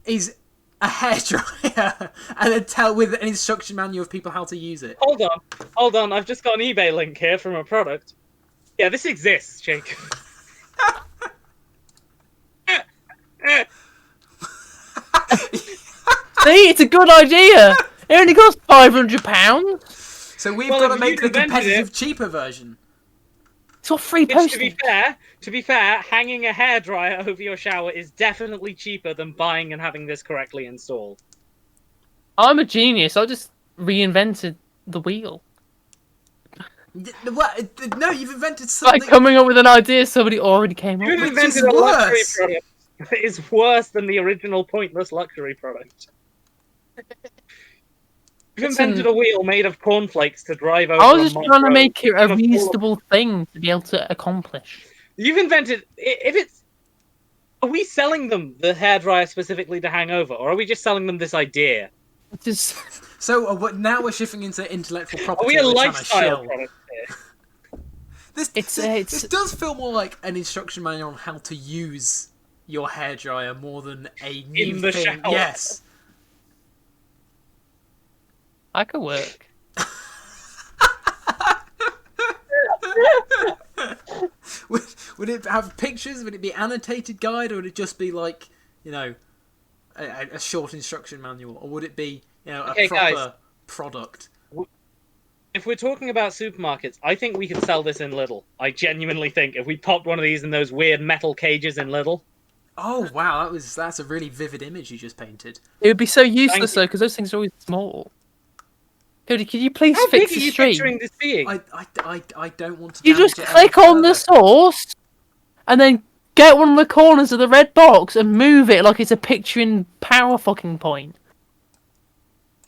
is a hairdryer and then tell with an instruction manual of people how to use it. Hold on. I've just got an eBay link here from a product. Yeah, this exists, Jacob. See, it's a good idea. It only costs £500. So we've got to make the competitive, cheaper version. It's got free Which, postage. to be fair, hanging a hairdryer over your shower is definitely cheaper than buying and having this correctly installed. I'm a genius. I just reinvented the wheel. What? No, you've invented Like something. coming up with an idea somebody already came up You've with. invented is a luxury worse. product that is worse than the original pointless luxury product. You've Listen, invented a wheel made of cornflakes to drive over. I was just a trying to road make it a full of- reasonable thing to be able to accomplish. You've invented. If it's, are we selling them the hairdryer specifically to hang over, or are we just selling them this idea? It's just So now we're shifting into intellectual Are property. we a we're trying to lifestyle shill. product here? This does feel more like an instruction manual on how to use your hairdryer more than a new In the thing. shower. Yes. I could work. Would it have pictures? Would it be annotated guide, or would it just be like, a short instruction manual, or would it be, Okay, a proper guys. product? If we're talking about supermarkets, I think we could sell this in Lidl. I genuinely think if we popped one of these in those weird metal cages in Lidl. Oh wow, that's a really vivid image you just painted. It would be so useless you. though, because those things are always small. Cody, can you please How fix big are the you stream? picturing this being? I don't want to. You damage just it click any on the further. source, and then get one of the corners of the red box and move it like it's a picture in PowerPoint.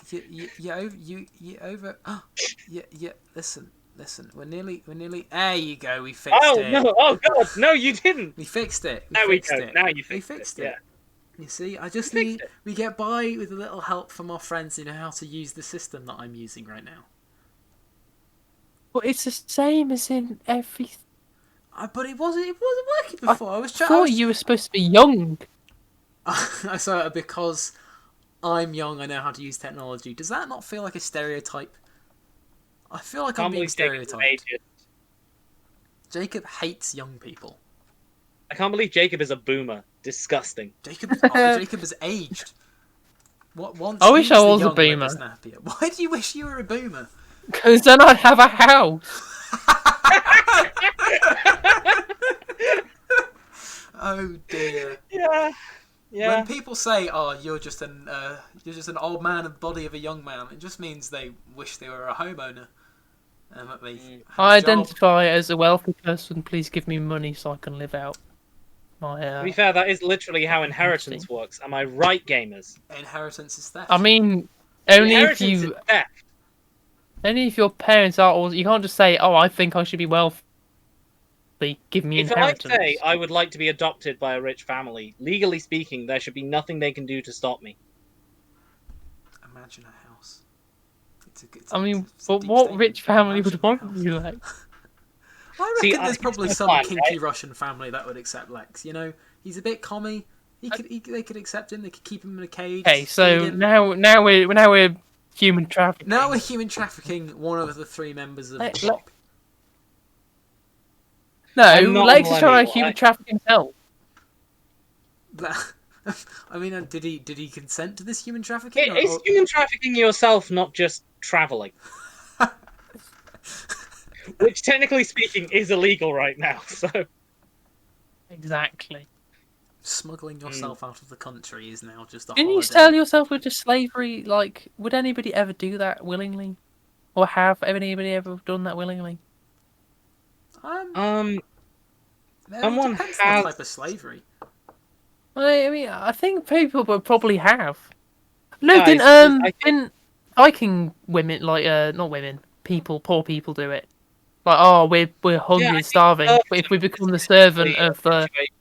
You over. Yeah. Listen. We're nearly. There you go. We fixed Oh it. no! Oh god! No, you didn't. We fixed it. There we fixed go. it. Now you We fixed fixed it. it. You see, I just We need. fixed it. We get by with a little help from our friends who know how to use the system that I'm using right now. But it's the same as in every. But it wasn't working before. I was I trying. thought you were supposed to be young. So because I'm young, I know how to use technology. Does that not feel like a stereotype? I feel like I'm being stereotyped. Jacob hates young people. I can't believe Jacob is a boomer. Disgusting. Jacob has aged. Once I wish he I the was a young boomer. whippersnapper. Why do you wish you were a boomer? Because then I'd have a house. Oh dear. Yeah. When people say, "Oh, you're just an old man in the body of a young man," it just means they wish they were a homeowner. That they have I a job. identify as a wealthy person. Please give me money so I can live out my. To be fair, that is literally how inheritance works. Am I right, gamers? Inheritance is theft. I mean, only if Inheritance you, is theft. only if your parents are. Or you can't just say, "Oh, I think I should be wealthy. Give me If I inheritance." say I would like to be adopted by a rich family, legally speaking, there should be nothing they can do to stop me. Imagine a house. I mean, it's a but deep what statement. rich family would Imagine a want house. you like? I See, reckon there's it's probably the some plan, kinky right? Russian family that would accept Lex. He's a bit commie. They could accept him. They could keep him in a cage. Okay, so feed him. now we're human trafficking. Now we're human trafficking one of the three members of the P.L.O.P. No, I'm not Lex a is trying millennial, to human traffic himself. I mean, did he consent to this human trafficking? Is human trafficking yourself not just traveling? Which, technically speaking, is illegal right now. So Exactly. Smuggling yourself out of the country is now just a Didn't you holiday. sell yourself into slavery? Like, would anybody ever do that willingly? or have anybody ever done that willingly? Um, It someone depends on the has. type of slavery. I mean, I think people would probably have. No, Guys, I think didn't Viking women not women, poor people do it? Like, oh, we're yeah, hungry I and think starving, but if we become the servant perfectly of the, situation.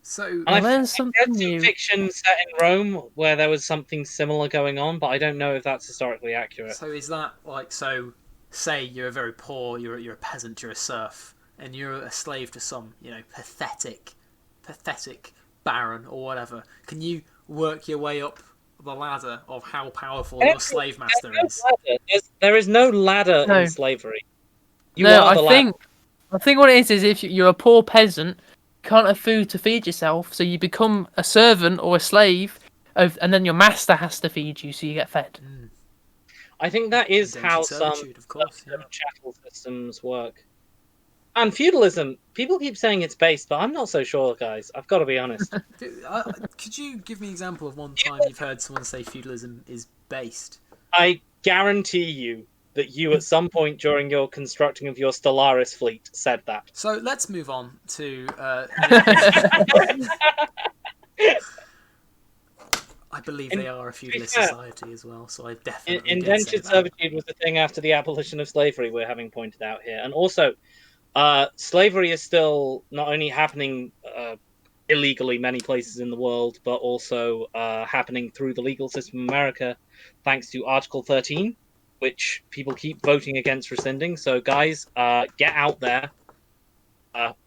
So And I I've learned read something some new. fiction set in Rome where there was something similar going on, but I don't know if that's historically accurate. So is that like so? Say you're very poor, you're a peasant, you're a serf, and you're a slave to some pathetic baron or whatever. Can you work your way up the ladder of how powerful I your don't think slave master there's is? no ladder. There is no ladder in No, slavery. You no, are the ladder. I think what it is if you're a poor peasant, you can't have food to feed yourself, so you become a servant or a slave, and then your master has to feed you, so you get fed. I think that is Indentured how some servitude, of course. Yeah. chattel systems work. And feudalism, people keep saying it's based, but I'm not so sure, guys. I've got to be honest. Could you give me an example of one time you've heard someone say feudalism is based? I guarantee you that you, at some point during your constructing of your Stellaris fleet, said that. So let's move on to. I believe they are a feudalist fair, society as well, so I definitely did say Indentured that. servitude was the thing after the abolition of slavery, we're having pointed out here. And also, slavery is still not only happening illegally many places in the world, but also happening through the legal system in America, thanks to Article 13, which people keep voting against rescinding. So, guys, get out there,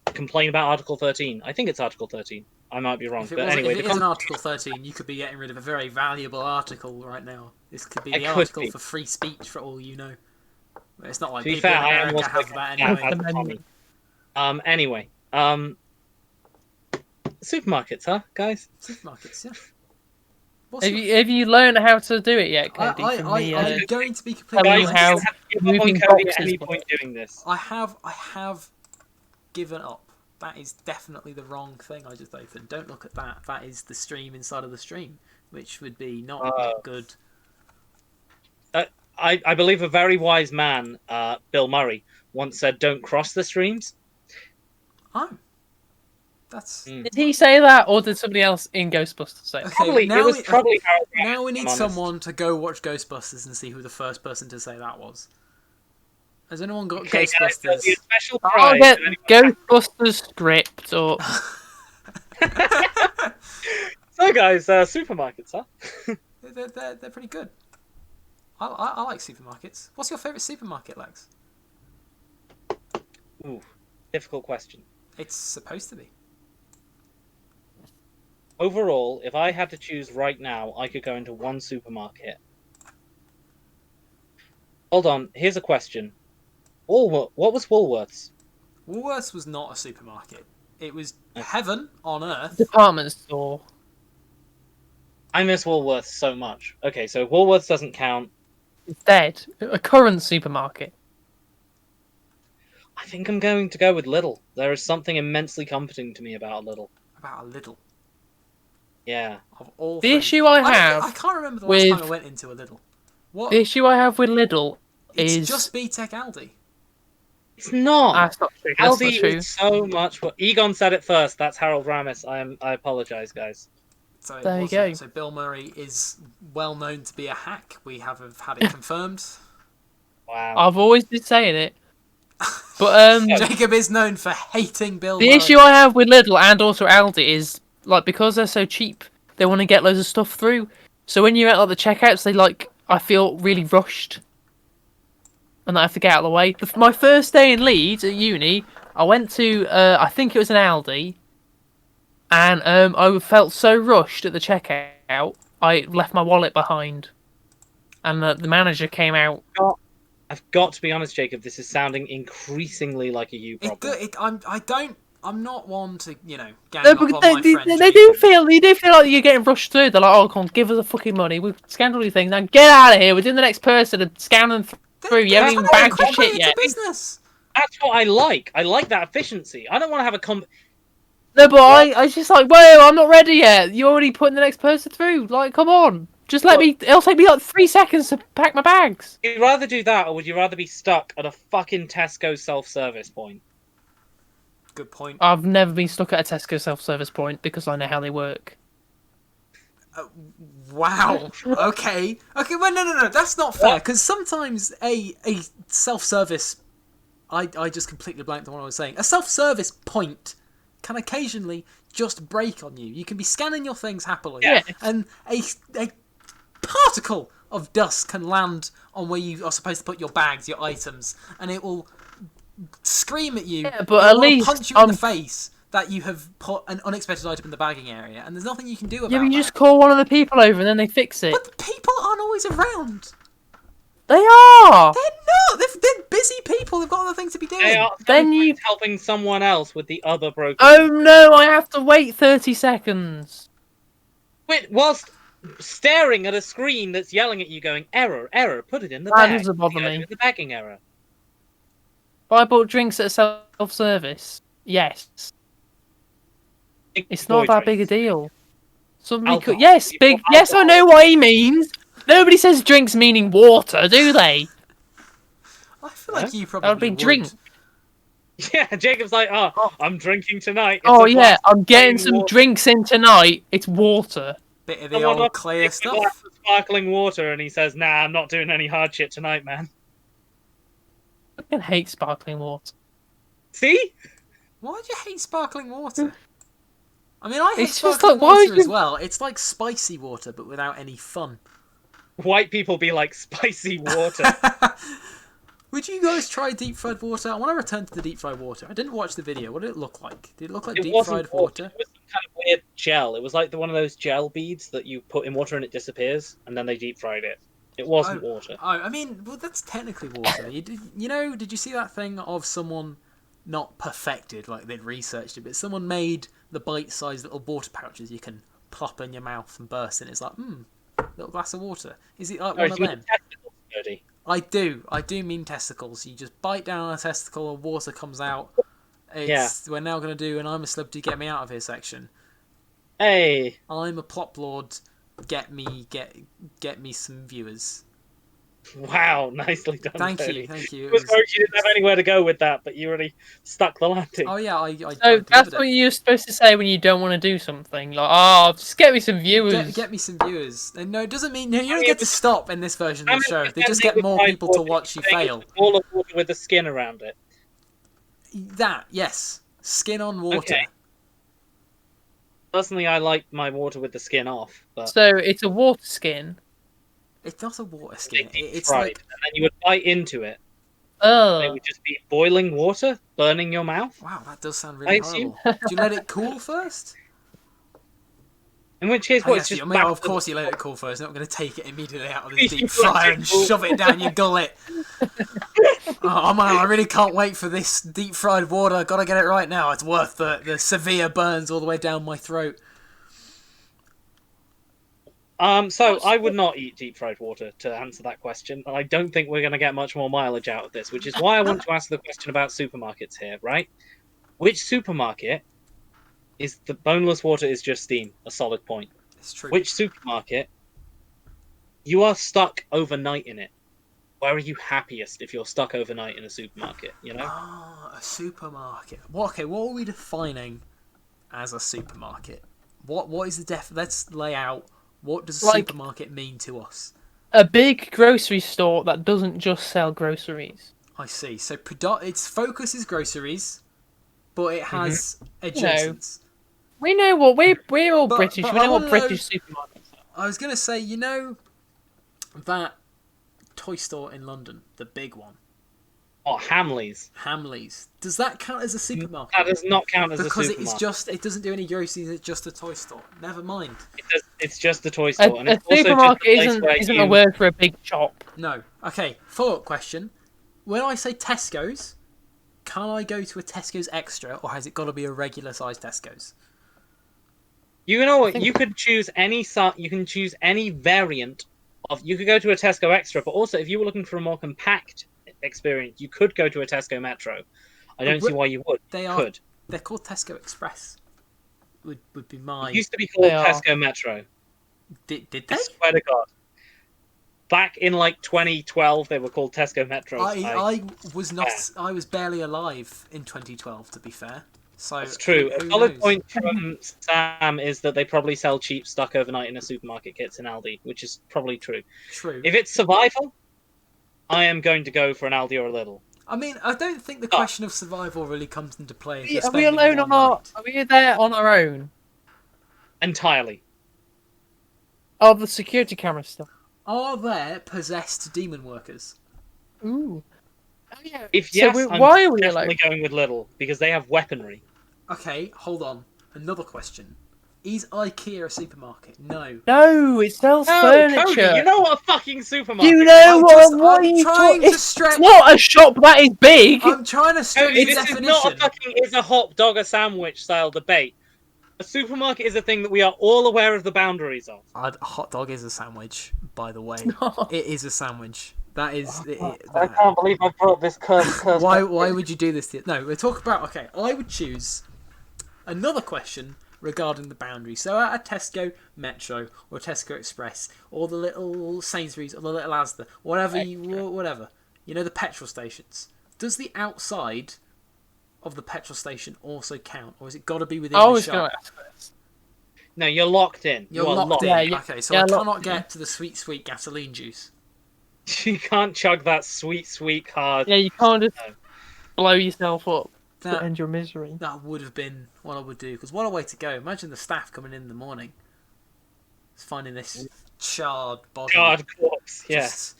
complain about Article 13. I think it's Article 13. I might be wrong, If it but was, anyway, if it is an Article 13, you could be getting rid of a very valuable article right now. This could be It the could article be. for free speech, for all you know. It's not like To be people fair, in I am America also have that against anyway. that as a comment. Anyway, supermarkets, huh, guys? Supermarkets, yeah. Have you learned how to do it yet, Cody? I'm going to be completely telling you Guys, honest. how you have to give up on moving Cody at boxes any work. point doing this. I have given up. That is definitely the wrong thing I just opened. Don't look at that. That is the stream inside of the stream, which would be not good. I believe a very wise man, Bill Murray, once said, "Don't cross the streams." Oh. That's... Did he say that, or did somebody else in Ghostbusters say it? Okay, Probably now it was probably Harold Ramis, now we if need I'm honest. someone to go watch Ghostbusters and see who the first person to say that was. Has anyone got Okay, guys, there'll be a Ghostbusters? special I'll prize. get if anyone- Ghostbusters script or So, guys, supermarkets, huh? They're pretty good. I like supermarkets. What's your favourite supermarket, Lex? Ooh, difficult question. It's supposed to be. Overall, if I had to choose right now, I could go into one supermarket. Hold on, here's a question. What was Woolworths? Woolworths was not a supermarket. It was heaven on earth. department store. I miss Woolworths so much. Okay, so Woolworths doesn't count. It's dead. A current supermarket. I think I'm going to go with Lidl. There is something immensely comforting to me about Lidl. About a little. Yeah. Of all The things. issue I have I can't remember the last with- time I went into a Lidl. What? The issue I have with Lidl It's is just BTEC Aldi. It's not. that's not true. That's not Aldi true. is so much. Egon said it first. That's Harold Ramis. I apologize, guys. So it There you wasn't. go. So Bill Murray is well known to be a hack. We have had it confirmed. Wow. I've always been saying it. But Jacob is known for hating Bill the Murray. issue I have with Lidl and also Aldi is like because they're so cheap, they want to get loads of stuff through. So when you're at like the checkouts, I feel really rushed, and I have to get out of the way. My first day in Leeds at uni, I went to I think it was an Aldi, and I felt so rushed at the checkout, I left my wallet behind, and the manager came out. I've got to be honest, Jacob. This is sounding increasingly like a you problem. I'm not one to gang No, up but on my friend. they do feel like you're getting rushed through. They're like, "Oh, come on, give us the fucking money. We've scanned all these things. Now get out of here. We're doing the next person and scan them through. You haven't even bagged your shit yet." Business. That's what I like. I like that efficiency. I don't want to have a No, but I was just like, "Whoa, I'm not ready yet. You're already putting the next person through. Like, come on, Just let me. It'll take me like 3 seconds to pack my bags. Would you rather do that, or would you rather be stuck at a fucking Tesco self-service point? Good point. I've never been stuck at a Tesco self-service point because I know how they work. Wow. Okay. Okay. Well, no. That's not fair. Because sometimes a self-service, I just completely blanked on what I was saying. A self-service point can occasionally just break on you. You can be scanning your things happily, Yeah. and a particle of dust can land on where you are supposed to put your bags, your items, and it will scream at you. Yeah, but at least punch you in the face that you have put an unexpected item in the bagging area, and there's nothing you can do about Yeah, but you that. just call one of the people over and then they fix it. But the people aren't always around. They are. They're not. They're busy people. They've got other things to be doing. They are Then you. helping someone else with the other broken. Oh no! I have to wait 30 seconds. Wait, whilst staring at a screen that's yelling at you, going error, error, put it in the That bag. doesn't bother me. The bagging error. But I bought drinks at self-service. Yes. It's not that big a deal. Somebody Alcohol. could. Yes, big. Alcohol. Yes, I know what he means. Nobody says drinks meaning water, do they? I feel like you probably That would be drink. Yeah, Jacob's like, oh, I'm drinking tonight. It's Oh a yeah, glass of I'm getting plain some water. drinks in tonight. It's water. Bit of the Someone old wants to clear take a stuff. glass of sparkling water, and he says, nah, I'm not doing any hard shit tonight, man. I fucking hate sparkling water. See? Why do you hate sparkling water? I mean, I hate It's just sparkling like, why water would as you- well. It's like spicy water, but without any fun. White people be like, spicy water. Would you guys try deep fried water? I want to return to the deep fried water. I didn't watch the video. What did it look like? Did it look like It deep wasn't fried water? It was some kind of weird gel. It was like one of those gel beads that you put in water and it disappears, and then they deep fried it. It wasn't water. Oh, I mean, well, that's technically water. Did you see that thing of someone not perfected, like they'd researched it, but someone made the bite-sized little water pouches you can plop in your mouth and burst, and it's like, little glass of water. Is it like one of them? I do mean testicles. You just bite down on a testicle and water comes out. We're now going to do an I'm a Celebrity, Get Me Out of Here section. Hey! I'm a P.L.O.P lord, get me some viewers. Wow, nicely done. Thank Cody. you. I was worried you didn't have anywhere to go with that, but you already stuck the landing. Oh yeah, I So delivered that's it. what you're supposed to say when you don't want to do something. Like, oh, just get me some viewers. Get me some viewers. And no, it doesn't mean you don't get to stop in this version of the show. They just get more people to watch you fail. All of water with the skin around it. That, yes. Skin on water. Okay. Personally, I like my water with the skin off, but So it's a water skin. It's not a water skin. It's fried, like... and then you would bite into it. It Oh. would just be boiling water, burning your mouth. Wow, that does sound really I assume. horrible. Do you let it cool first? In which case, I what? guess It's just you, I mean, of course you let it cool first. You're not going to take it immediately out of the You deep let fryer it and cool. shove it down your gullet. Oh man, I really can't wait for this deep fried water. Got to get it right now. It's worth the severe burns all the way down my throat. So I would not eat deep fried water to answer that question. I don't think we're going to get much more mileage out of this, which is why I want to ask the question about supermarkets here, right? Which supermarket is the boneless water is just steam? A solid point. It's true. Which supermarket you are stuck overnight in it? Where are you happiest if you're stuck overnight in a supermarket? You know? Ah, a supermarket. What are we defining as a supermarket? What is the Let's lay out. What does a supermarket mean to us? A big grocery store that doesn't just sell groceries. I see. So its focus is groceries, but it has adjacents. We know what we're all But- British. but We I know what wanna know- British supermarkets are. I was going to say, you know that toy store in London, the big one, Or Hamleys. Hamleys. Does that count as a supermarket? That does not count as Because a supermarket. it doesn't do any groceries, it's just a toy store. Never mind. It's just a toy store. and A it's also just supermarket place isn't where a you- word for a big shop. No. Okay, follow-up question. When I say Tesco's, can I go to a Tesco's Extra, or has it got to be a regular-sized Tesco's? You know what? You could choose any you can choose any variant of. You could go to a Tesco Extra, but also if you were looking for a more compact experience, you could go to a Tesco Metro. I don't see why you would. They're called Tesco Express. Would be my. It used to be called They are. Tesco Metro. Did they? I swear to God. Back in like 2012, they were called Tesco Metros. I was not. I was barely alive in 2012. To be fair, so That's true. A Who solid knows? point from Sam is that they probably sell cheap stuck overnight in a supermarket kits in Aldi, which is probably true. True. If it's survival, I am going to go for an Aldi or a Lidl. I mean, I don't think the question of survival really comes into play. If you're Are we spending alone one on our? night. Are we there on our own? Entirely. Oh, the security camera stuff. Are there possessed demon workers? Ooh. Oh, yeah. If So yes, why are I'm we definitely alone? going with Lidl because they have weaponry. Okay, hold on. Another question. Is IKEA a supermarket? No. No, it sells No, furniture. Cody, you know what a fucking supermarket You is. know what? I'm are you trying talking? to stretch. It's not a shop that is big. I'm trying to stretch Cody, the this is not a definition. fucking is a hot dog a sandwich style debate. A supermarket is a thing that we are all aware of the boundaries of. A hot dog is a sandwich, by the way. No. It is a sandwich. That is. I can't believe I brought this curse. Why would you do this? No, we're talking about. Okay, I would choose another question regarding the boundaries. So at a Tesco Metro or Tesco Express or the little Sainsbury's or the little Asda, whatever. You know, the petrol stations. Does the outside of the petrol station also count, or has it got to be within I the was shop? going to ask this. No, you're locked in. You're You are locked in. Yeah, Okay, so yeah, I locked cannot in. get to the sweet gasoline juice. You can't chug that sweet card. Yeah, you can't just No. blow yourself up to That- end your misery. That would have been what I would do. Because what a way to go! Imagine the staff coming in the morning, finding this charred body. Charred corpse. Yeah. Just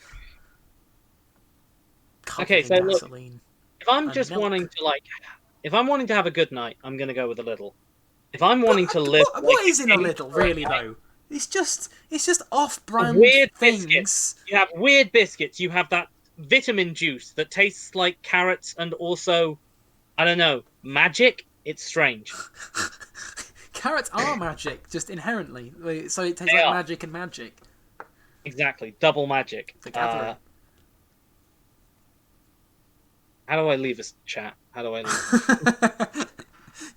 covered Okay, in so look, gasoline. If I'm And just milk. wanting to if I'm wanting to have a good night, I'm gonna go with a little. If I'm wanting to live, What like is in a king little, for a really night, though? It's just off-brand weird things. biscuits. You have weird biscuits. You have that vitamin juice that tastes like carrots and also, I don't know, magic. It's strange. Carrots are magic, just inherently. So it tastes They like are. magic and magic. Exactly, double magic. Vocabulary. How do I leave this chat? How do I leave?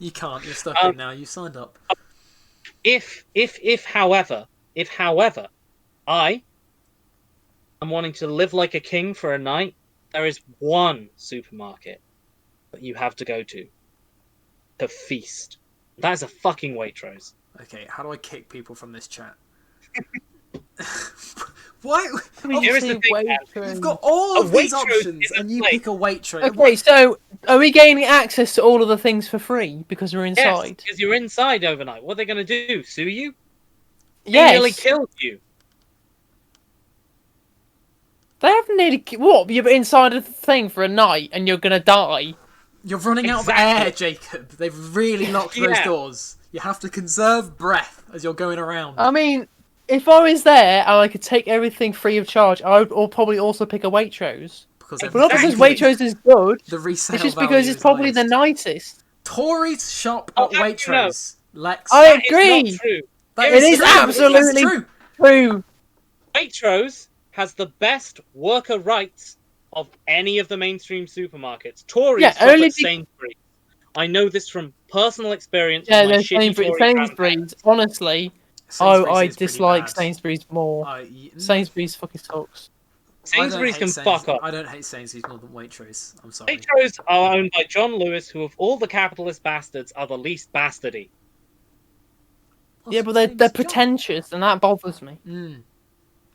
You can't. You're stuck in now. You signed up. However, I am wanting to live like a king for a night, there is one supermarket that you have to go to feast. That is a fucking Waitrose. Okay, how do I kick people from this chat? Why? Here is the thing, man. You've got all of A these Waitrose options, is a and you place. pick a Waitrose. Okay, so are we gaining access to all of the things for free because we're Yes, inside? because you're inside overnight. What are they going to do? Sue you? They Yes. nearly killed you. They haven't nearly. What? You're inside a thing for a night and you're gonna die. You're running out of Exactly. air, Jacob. They've really locked those Yeah. doors. You have to conserve breath as you're going around. I mean, if I was there and I could take everything free of charge, I would probably also pick a Waitrose. because But not because Exactly. Waitrose is good. the resale It's just value because it's is probably the highest. nicest. Tories shop Oh, at how do you know? Waitrose. Lex. I That is agree. not true. That It is true. absolutely- It's true. True. Waitrose has the best worker rights of any of the mainstream supermarkets. Tories Yeah, shop only at Sainsbury's. I know this from personal experience. Yeah, with my no, shitty Tory Sainsbury's. grandparents. Honestly, Sainsbury's I is pretty dislike bad. Sainsbury's more. Sainsbury's fucking sucks. Sainsbury's can fuck off. I don't hate Sainsbury's more than Waitrose. I'm sorry. Waitrose are owned by John Lewis, who of all the capitalist bastards are the least bastardy. Yeah, but they're pretentious, and that bothers me.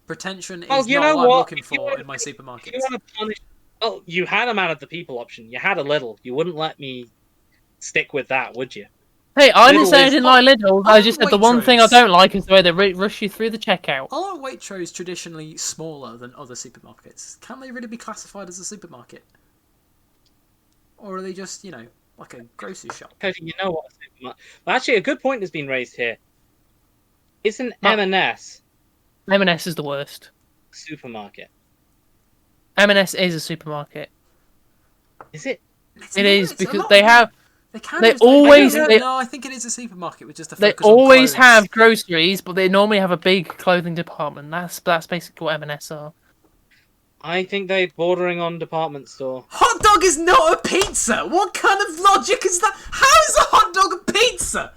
Pretension is Well, you not know what I'm what? looking If you for wanna- in my If you supermarkets. want to punish, well, you had a man of the people option. You had a little. You wouldn't let me stick with that, would you? Hey, I didn't Lidl say I is- didn't like Lidl. I just said the one thing I Waitrose. don't like is the way they rush you through the checkout. Are Waitrose traditionally smaller than other supermarkets? Can they really be classified as a supermarket? Or are they just, like a grocery shop? Cody, you know what? A supermarket. Well, actually, a good point has been raised here. Isn't No. M&S M&S is the worst. a supermarket? M&S is a supermarket. Is it? It is It's a because lot they of- have They always- No, I think it is a supermarket with just a they focus on always clothes. have groceries, but they normally have a big clothing department. That's basically what M&S are. I think they're bordering on department store. Hot dog is not a pizza! What kind of logic is that? How is a hot dog a pizza?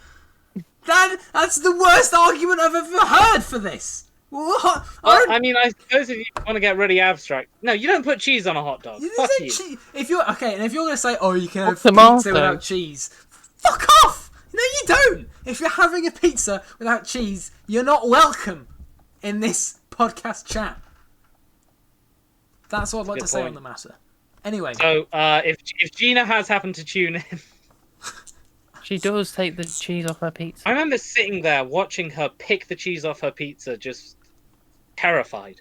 That's the worst argument I've ever heard for this. What? Well, I mean, I suppose if you want to get really abstract, no, you don't put cheese on a hot dog. Fuck you. If you're okay, and if you're gonna say, "Oh, you can have Tomato. pizza without cheese," fuck off. No, you don't. If you're having a pizza without cheese, you're not welcome in this podcast chat. That's what I'd like to say on the matter. Anyway. So, if Gina has happened to tune in, She does take the cheese off her pizza. I remember sitting there watching her pick the cheese off her pizza, just terrified.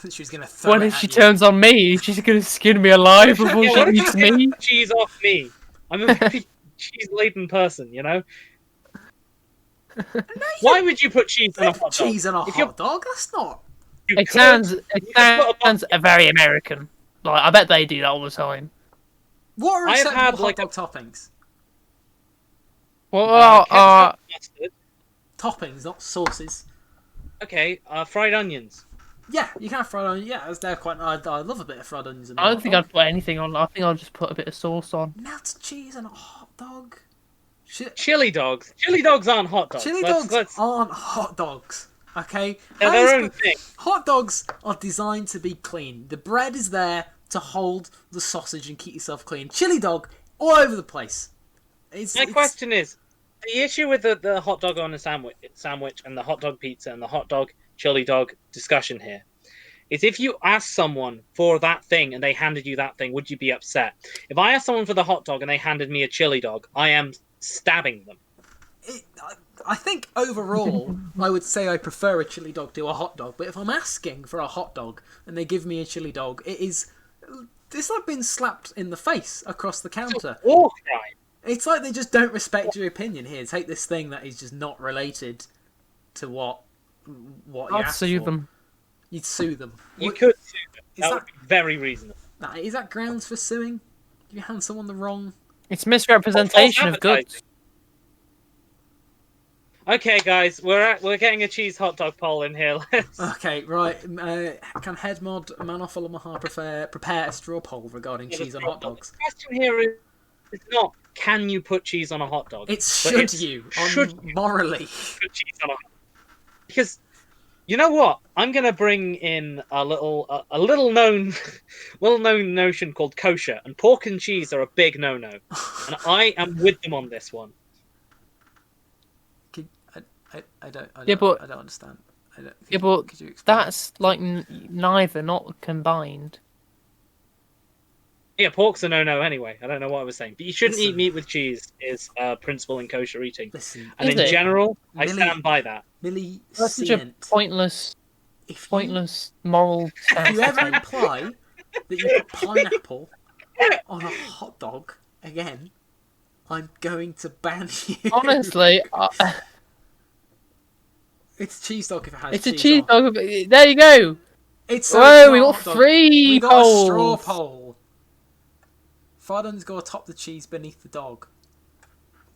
She was gonna throw What it if at she you. turns on me? She's gonna skin me alive before Yeah, she what if eats you get me. the cheese off me? I'm a very cheese-laden person, you know. Why would you put cheese on a hot dog? Cheese on a If you're- hot dog? That's not. You It could. sounds You could put a very American. Like I bet they do that all the time. What are I have acceptable had, hot like, dog toppings? Well, ketchup, mustard. Toppings, not sauces. Okay, fried onions. Yeah, you can have fried onions. Yeah, they're quite. I love a bit of fried onions. In a I don't hot think dog. I'd put anything on. I think I'll just put a bit of sauce on. Melted cheese on a hot dog. Chili dogs. Chili dogs aren't hot dogs. Chili Let's- dogs aren't hot dogs. Okay, They're That is their own the- thing. Hot dogs are designed to be clean. The bread is there to hold the sausage and keep yourself clean. Chili dog all over the place. My question is, the issue with the hot dog on a sandwich and the hot dog pizza and the hot dog chili dog discussion here is if you ask someone for that thing and they handed you that thing, would you be upset? If I asked someone for the hot dog and they handed me a chili dog, I am stabbing them. I think overall, I would say I prefer a chili dog to a hot dog. But if I'm asking for a hot dog and they give me a chili dog, it's like being slapped in the face across the counter. War crime. It's like they just don't respect your opinion. Here, take this thing that is just not related to what you I'd asked sue for. them. You'd sue them. You could sue them. Is That that- would be very reasonable. Is that grounds for suing? If you hand someone the wrong... It's misrepresentation of goods. Okay, guys, we're getting a cheese hot dog poll in here. Let's... Okay, right. Can head mod Manoff Omaha prepare a straw poll regarding cheese on hot dogs? The question here is not, can you put cheese on a hot dog? It's But should it's, you, should you morally. put cheese on a hot dog? Because, you know what? I'm going to bring in a little known notion called kosher, and pork and cheese are a big no-no. And I am with them on this one. I don't understand. Yeah, but could you explain? that's like neither, not combined. Yeah, pork's a no-no anyway. I don't know what I was saying. But you shouldn't Listen. eat meat with cheese is a principle in kosher eating. Listen, And Is in it? general, I Millie- stand by that. Millie That's such a Cement, pointless if moral you stance. ever imply that you put pineapple on a hot dog again, I'm going to ban you. Honestly, It's a cheese dog if it has it's a cheese cheese on. dog. There you go. It's Whoa, we not a got hot dog. 3 We got a straw polls. poll. Fried onions go atop the cheese beneath the dog.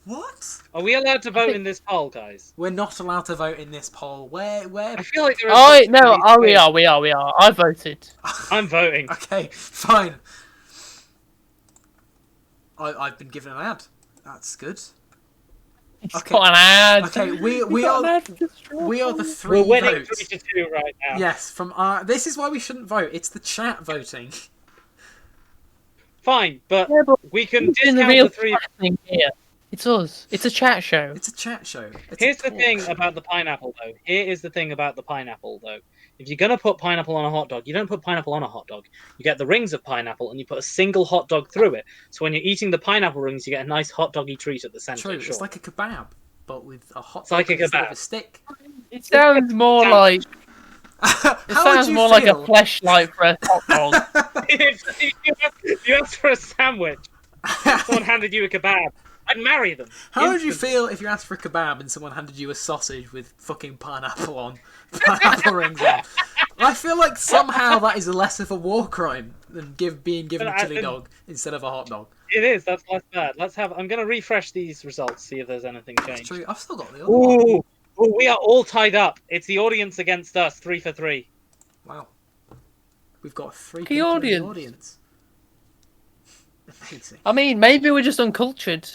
What? Are we allowed to vote in this poll, guys? We're not allowed to vote in this poll. Where? I feel like there Oh are. no! Oh, we are. I voted. I'm voting. Okay, fine. I've been given an ad. That's good. It's Okay. got an ad. Okay, we got an are ad for the straw we are the poll. three We're winning votes. 3-2 right now. Yes, from our. This is why we shouldn't vote. It's the chat voting. Fine, but Yeah, but we can who's in the discount real the 3. chat thing here? It's us. It's a chat show. It's a chat show. It's Here's a the thing talk. about the pineapple, though. Here is the thing about the pineapple, though. If you're gonna put pineapple on a hot dog, you don't put pineapple on a hot dog. You get the rings of pineapple and you put a single hot dog through it. So when you're eating the pineapple rings, you get a nice hot doggy treat at the centre. True. Sure. It's like a kebab, but with a hot It's dog like a instead of kebab. a stick. It sounds more like How it would sounds you more like a feel? fleshlight for a hot dog. if you asked for a sandwich, someone handed you a kebab, I'd marry them. How would you Instantly. feel if you asked for a kebab and someone handed you a sausage with fucking pineapple on, pineapple rings on? I feel like somehow that is less of a war crime than being given a But I chili didn't- dog instead of a hot dog. It is. That's less bad. Let's have. I'm gonna refresh these results, see if there's anything That's changed. true. I've still got the other one. Ooh, ooh, we are all tied up. It's the audience against us, 3 for 3. Wow. We've got 3 The people in audience. the audience. Amazing. I mean, maybe we're just uncultured.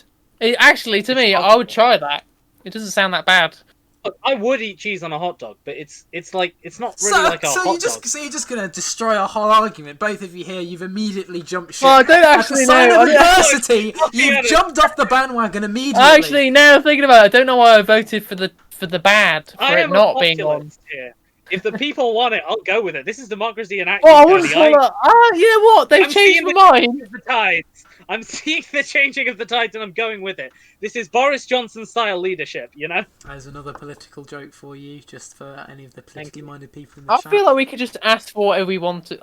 Actually, to me, I would try that. It doesn't sound that bad. Look, I would eat cheese on a hot dog, but it's not really So, like a so hot you just dog. so you're just gonna destroy our whole argument. Both of you here, you've immediately jumped ship. Well, I don't At the actually sign know. of adversity, Look you've at it. jumped off the bandwagon immediately. Actually, now thinking about it, I don't know why I voted for the bad for I it am a not being on. populist here. If the people want it, I'll go with it. This is democracy in action, Well, I Cody. wouldn't call it. You know what? They've I'm changed seeing my mind. the tides. I'm seeing the changing of the tides, and I'm going with it. This is Boris Johnson style leadership, you know. There's another political joke for you, just for any of the politically minded people in the I chat. feel like we could just ask for whatever we want to.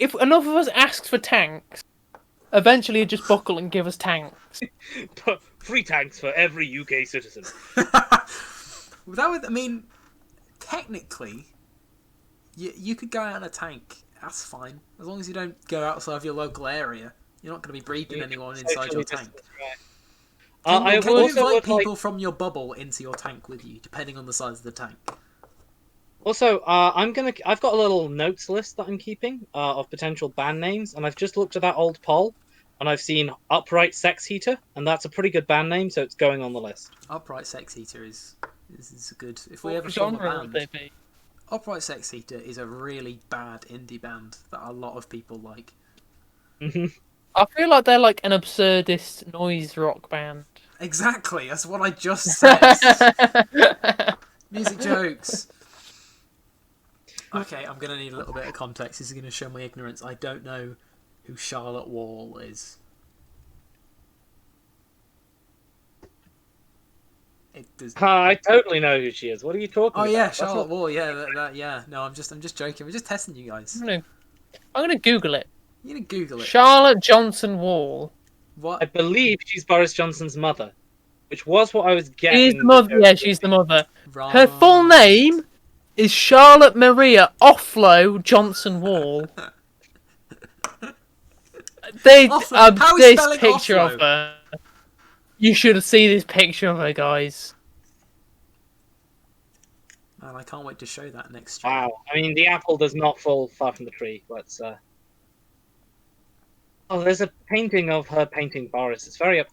If enough of us asks for tanks, eventually it'd just buckle and give us tanks. Free tanks for every UK citizen. I mean, technically, you could go out in a tank. That's fine, as long as you don't go outside of your local area. You're not going to be breathing anyone inside your tank. I Can you also invite would people from your bubble into your tank with you, depending on the size of the tank? Also, I've got a little notes list that I'm keeping of potential band names, and I've just looked at that old poll, and I've seen Upright Sex Heater, and that's a pretty good band name, so it's going on the list. Upright Sex Heater is a good. If we ever What form a genre would band, they be? Upright Sex Heater is a really bad indie band that a lot of people like. I feel like they're like an absurdist noise rock band. Exactly, that's what I just said. Music jokes. Okay, I'm gonna need a little bit of context. This is gonna show my ignorance. I don't know who Charlotte Wall is. I totally know who she is. What are you talking about? Oh yeah, That's Charlotte not- Wall. Yeah, yeah. No, I'm just joking. We're just testing you guys. I'm gonna Google it. You need to Google it. Charlotte Johnson Wall. I What? believe she's Boris Johnson's mother, which was what I was getting. She's the mother. Yeah, she's the mother. Right. Her full name is Charlotte Maria Offlow Johnson Wall. Offlow? How is This spelling picture Offlow? of her. You should see this picture of her, guys. Man, I can't wait to show that next stream. Wow. I mean, the apple does not fall far from the tree, but oh, there's a painting of her painting Boris. It's very up.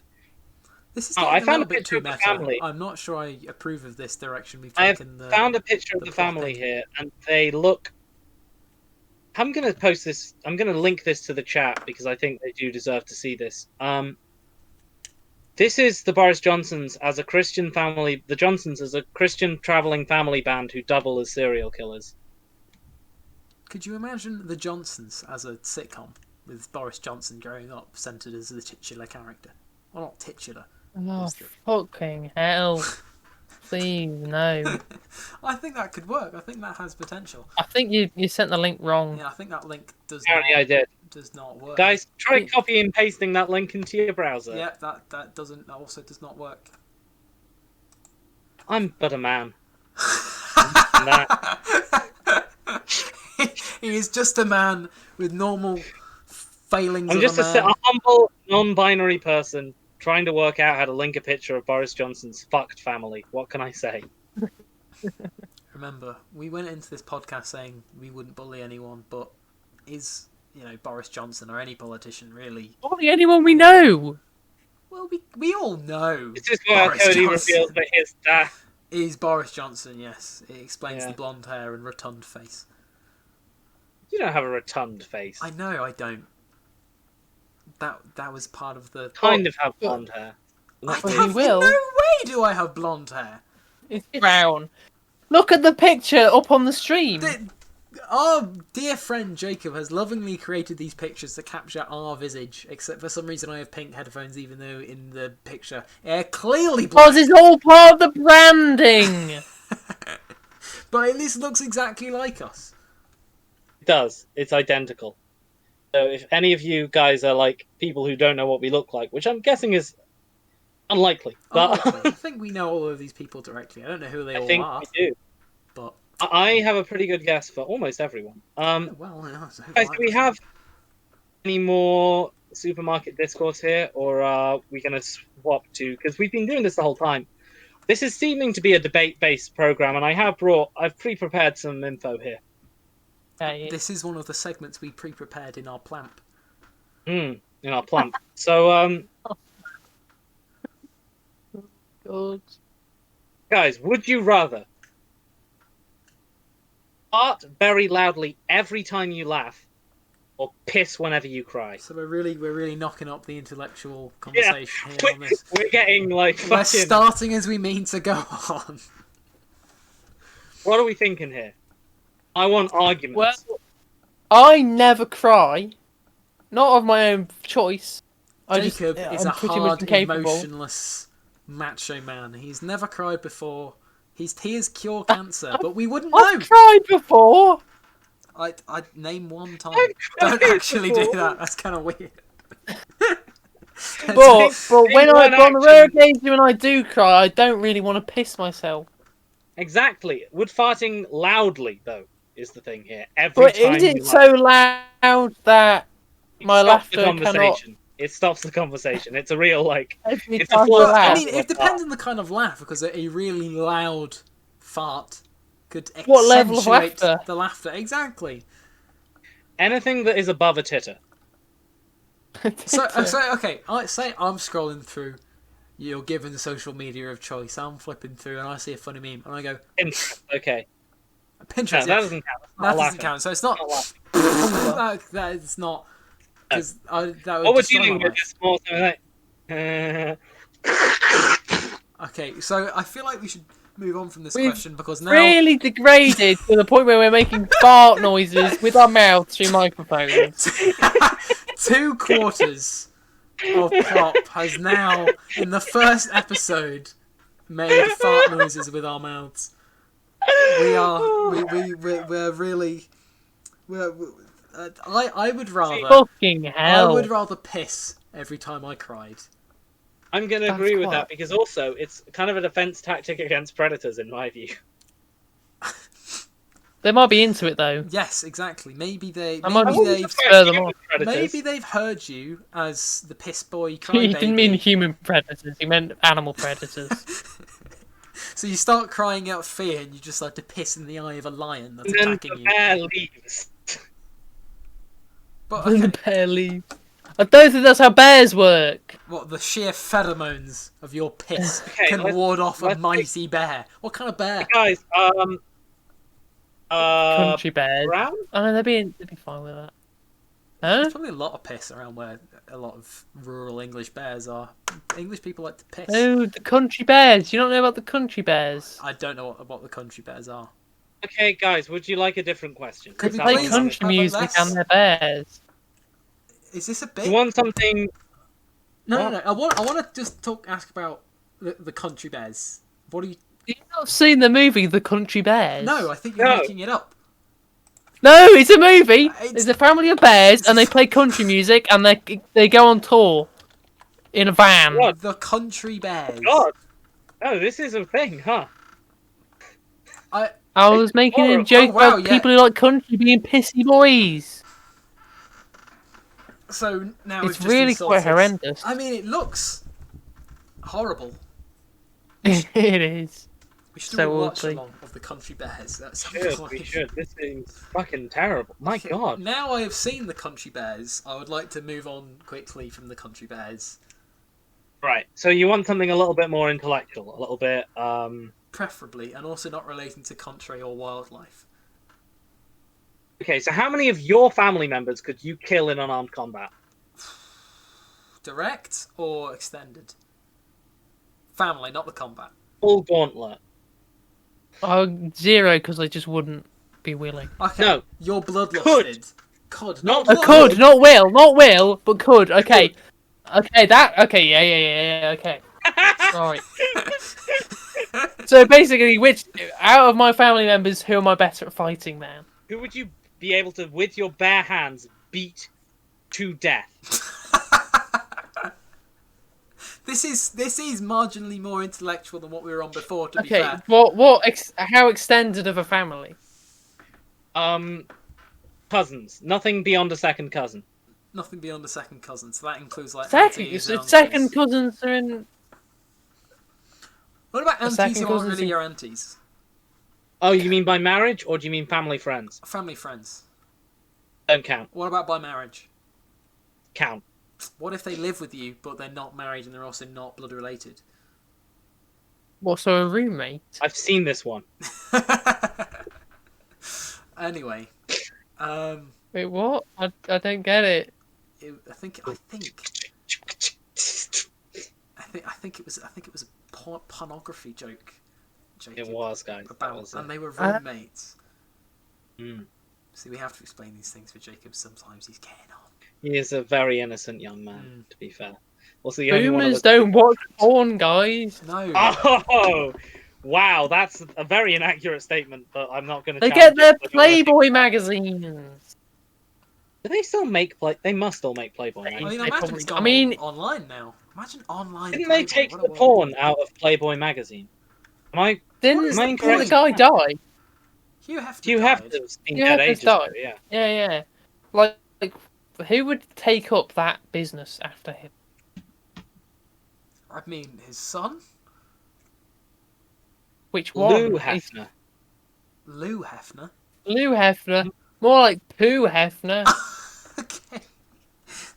This is Oh, getting I a found little a bit picture too of the meta. family. I'm not sure I approve of this direction we've I have taken. found a picture of the family plotting. here, and they look. I'm gonna post this. I'm gonna link this to the chat because I think they do deserve to see this. This is the Boris Johnsons as a Christian family. The Johnsons as a Christian traveling family band who double as serial killers. Could you imagine the Johnsons as a sitcom with Boris Johnson growing up centered as the titular character? Well, not titular. Oh, fucking hell. Please, no. I think that could work. I think that has potential. I think you sent the link wrong. Yeah, I think that link Apparently, I did. does not work. Guys, try copying and pasting that link into your browser. Yeah, that also does not work. I'm but a man. He is just a man with normal failings. I'm just of a man. a humble, non-binary person trying to work out how to link a picture of Boris Johnson's fucked family. What can I say? Remember, we went into this podcast saying we wouldn't bully anyone, but is Boris Johnson or any politician really? Only anyone we know. Well, we all know. This is why Boris Cody Johnson reveals that his dad is Boris Johnson. Yes, it explains Yeah. the blonde hair and rotund face. You don't have a rotund face. I know, I don't. That was part of the. Kind of have blonde hair. I Not Well, really. have you will. no way do I have blonde hair. It's brown. Look at the picture up on the stream. Our dear friend Jacob has lovingly created these pictures to capture our visage, except for some reason I have pink headphones even though in the picture they're clearly black. Because it's all part of the branding. But at least it looks exactly like us. It does. It's identical. So if any of you guys are like people who don't know what we look like, which I'm guessing is unlikely, but I think we know all of these people directly. I don't know who they I all think are, we do. but I have a pretty good guess for almost everyone. well, yeah, so Guys, do we have any more supermarket discourse here, or are we going to swap to? Because we've been doing this the whole time. This is seeming to be a debate-based program, and I've pre-prepared some info here. This is one of the segments we pre-prepared in our plamp. In our plump. So God. Guys, would you rather fart very loudly every time you laugh, or piss whenever you cry? So we're really knocking up the intellectual Yeah, conversation here on this. we're getting like We're fucking. starting as we mean to go on. What are we thinking here? I want arguments. Well, I never cry. Not of my own choice. Jacob is I'm a pretty much hard, incapable. emotionless macho man. He's never cried before. He has cure cancer, but we wouldn't know. I've cried before. I'd name one time. I've Don't cried actually do before. that. That's kind of weird. But when one on the rare action. occasion when I do cry, I don't really want to piss myself. Exactly. Would farting loudly, though, is the thing here. Every But time is you it laugh. so loud that It my stops the laughter cannot? conversation. It stops the conversation. It's a real, like, Every it's a time I forced laugh. I laugh mean, of it a depends fart. on the kind of laugh, because a really loud fart could What level of accentuate laughter? the laughter. Exactly. Anything that is above a titter. So okay. Say I'm scrolling through. You're given social media of choice. I'm flipping through and I see a funny meme and I go, Pinterest. Okay. Pinterest. No, Yeah, that doesn't count. That's not that doesn't laughing. count. So it's not. That's not laughing. that is not No. because that would What we're destroy my dealing with life. is more something like. Okay, so I feel like we should move on from this We've question because now really degraded to the point where we're making fart noises with our mouths through microphones. 2/4 of P.L.O.P has now, in the first episode, made fart noises with our mouths. We're really I would rather Fucking I would hell. rather piss every time I cried. I'm going to That's agree with quite- that because also it's kind of a defense tactic against predators, in my view. They might be into it though. Yes, exactly. Maybe I might maybe just they've spur them on. maybe they've heard you as the piss boy He crybaby. didn't mean human predators, he meant animal predators. So you start crying out fear and you just like to piss in the eye of a lion that's And then attacking the you. bear leaves. But Then the okay, bear leaves. I don't think that's how bears work. what, the sheer pheromones of your piss Okay, can ward off a let's mighty bear. What kind of bear? Guys, Country bears. brown? I mean, they'd be fine with that. Huh? There's probably a lot of piss around where a lot of rural English bears are. English people like to piss. Oh, the country bears. You don't know about the country bears? I don't know what the country bears are. Okay, guys, would you like a different question? Could Is we that They what play please you want? country have a music less- and they're bears. Is this a bit? You want something? No. I want to just ask about the country bears. What do you? Have you not seen the movie The Country Bears? No, I think you're No. making it up. No, it's a movie. It's- It's a family of bears, and they play country music, and they go on tour in a van. What? The country bears. God! Oh, this is a thing, huh? I was making a horrible. joke Oh, wow, about yeah. people who like country being pissy boys. So now It's we've just really insulted- quite horrendous. I mean, it looks horrible. It is. We should do So a watch ugly. along of the country bears at some Should, point. we should. This seems fucking terrible. My Okay, God. Now I have seen the country bears, I would like to move on quickly from the country bears. Right. So you want something a little bit more intellectual, a little bit. Preferably, and also not relating to country or wildlife. Okay. So how many of your family members could you kill in unarmed combat? Direct or extended? Family, not the combat. Full gauntlet. Zero, because I just wouldn't be willing. Okay. No. You're bloodlusted. Could. Not I will. could, not will, but could. Okay. Okay, yeah, okay. Right. So basically, which out of my family members, who am I better at fighting than? Who would you be able to, with your bare hands, beat to death? This is marginally more intellectual than what we were on before. To be Okay, fair. how extended of a family? Cousins. Nothing beyond a second cousin. Nothing beyond a second cousin, so that includes like Second, aunties so and second uncles. cousins are in. What about aunties second who aren't cousins really in- your aunties? Oh, you mean by marriage, or do you mean family friends? Family friends. Don't count. What about by marriage? Count. What if they live with you, but they're not married and they're also not blood related? What, so a roommate? I've seen this one. Anyway, Wait, what? I don't get it. I think it was a pornography joke. It was, guys. That was and it. they were roommates. Mm. See, we have to explain these things for Jacob. Sometimes he's getting on. He is a very innocent young man, to be fair. Also, the only one of Boomers us... don't watch porn, guys. No. Oh! Wow, that's a very inaccurate statement, but I'm not going to They challenge get their it. Playboy magazines. Do they still make They must still make Playboy I mean, magazines. I imagine it's gone online now. Imagine online. Didn't Playboy. they take What a the world. porn out of Playboy magazine? Am I Didn't the incorrect? the guy die? Hugh Hefner You died. have to have seen You dead have to ages die. ago, yeah. Yeah. Like, who would take up that business after him? I mean, his son, Which one? Lou Is Hefner. Lou Hefner. Lou Hefner. More like Pooh Hefner. Okay.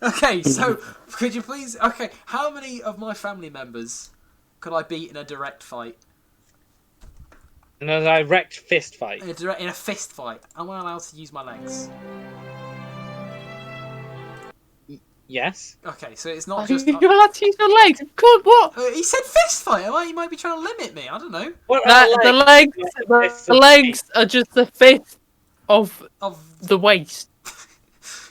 Okay, so could you please? Okay, how many of my family members could I beat in a direct fight? In a direct fist fight. In a fist fight? Am I allowed to use my legs? Yes. Okay, so it's not Are just. you allowed to use your legs? God, what? He said fist fight. He might be trying to limit me. I don't know. What The legs are just the fifth of Of the waist.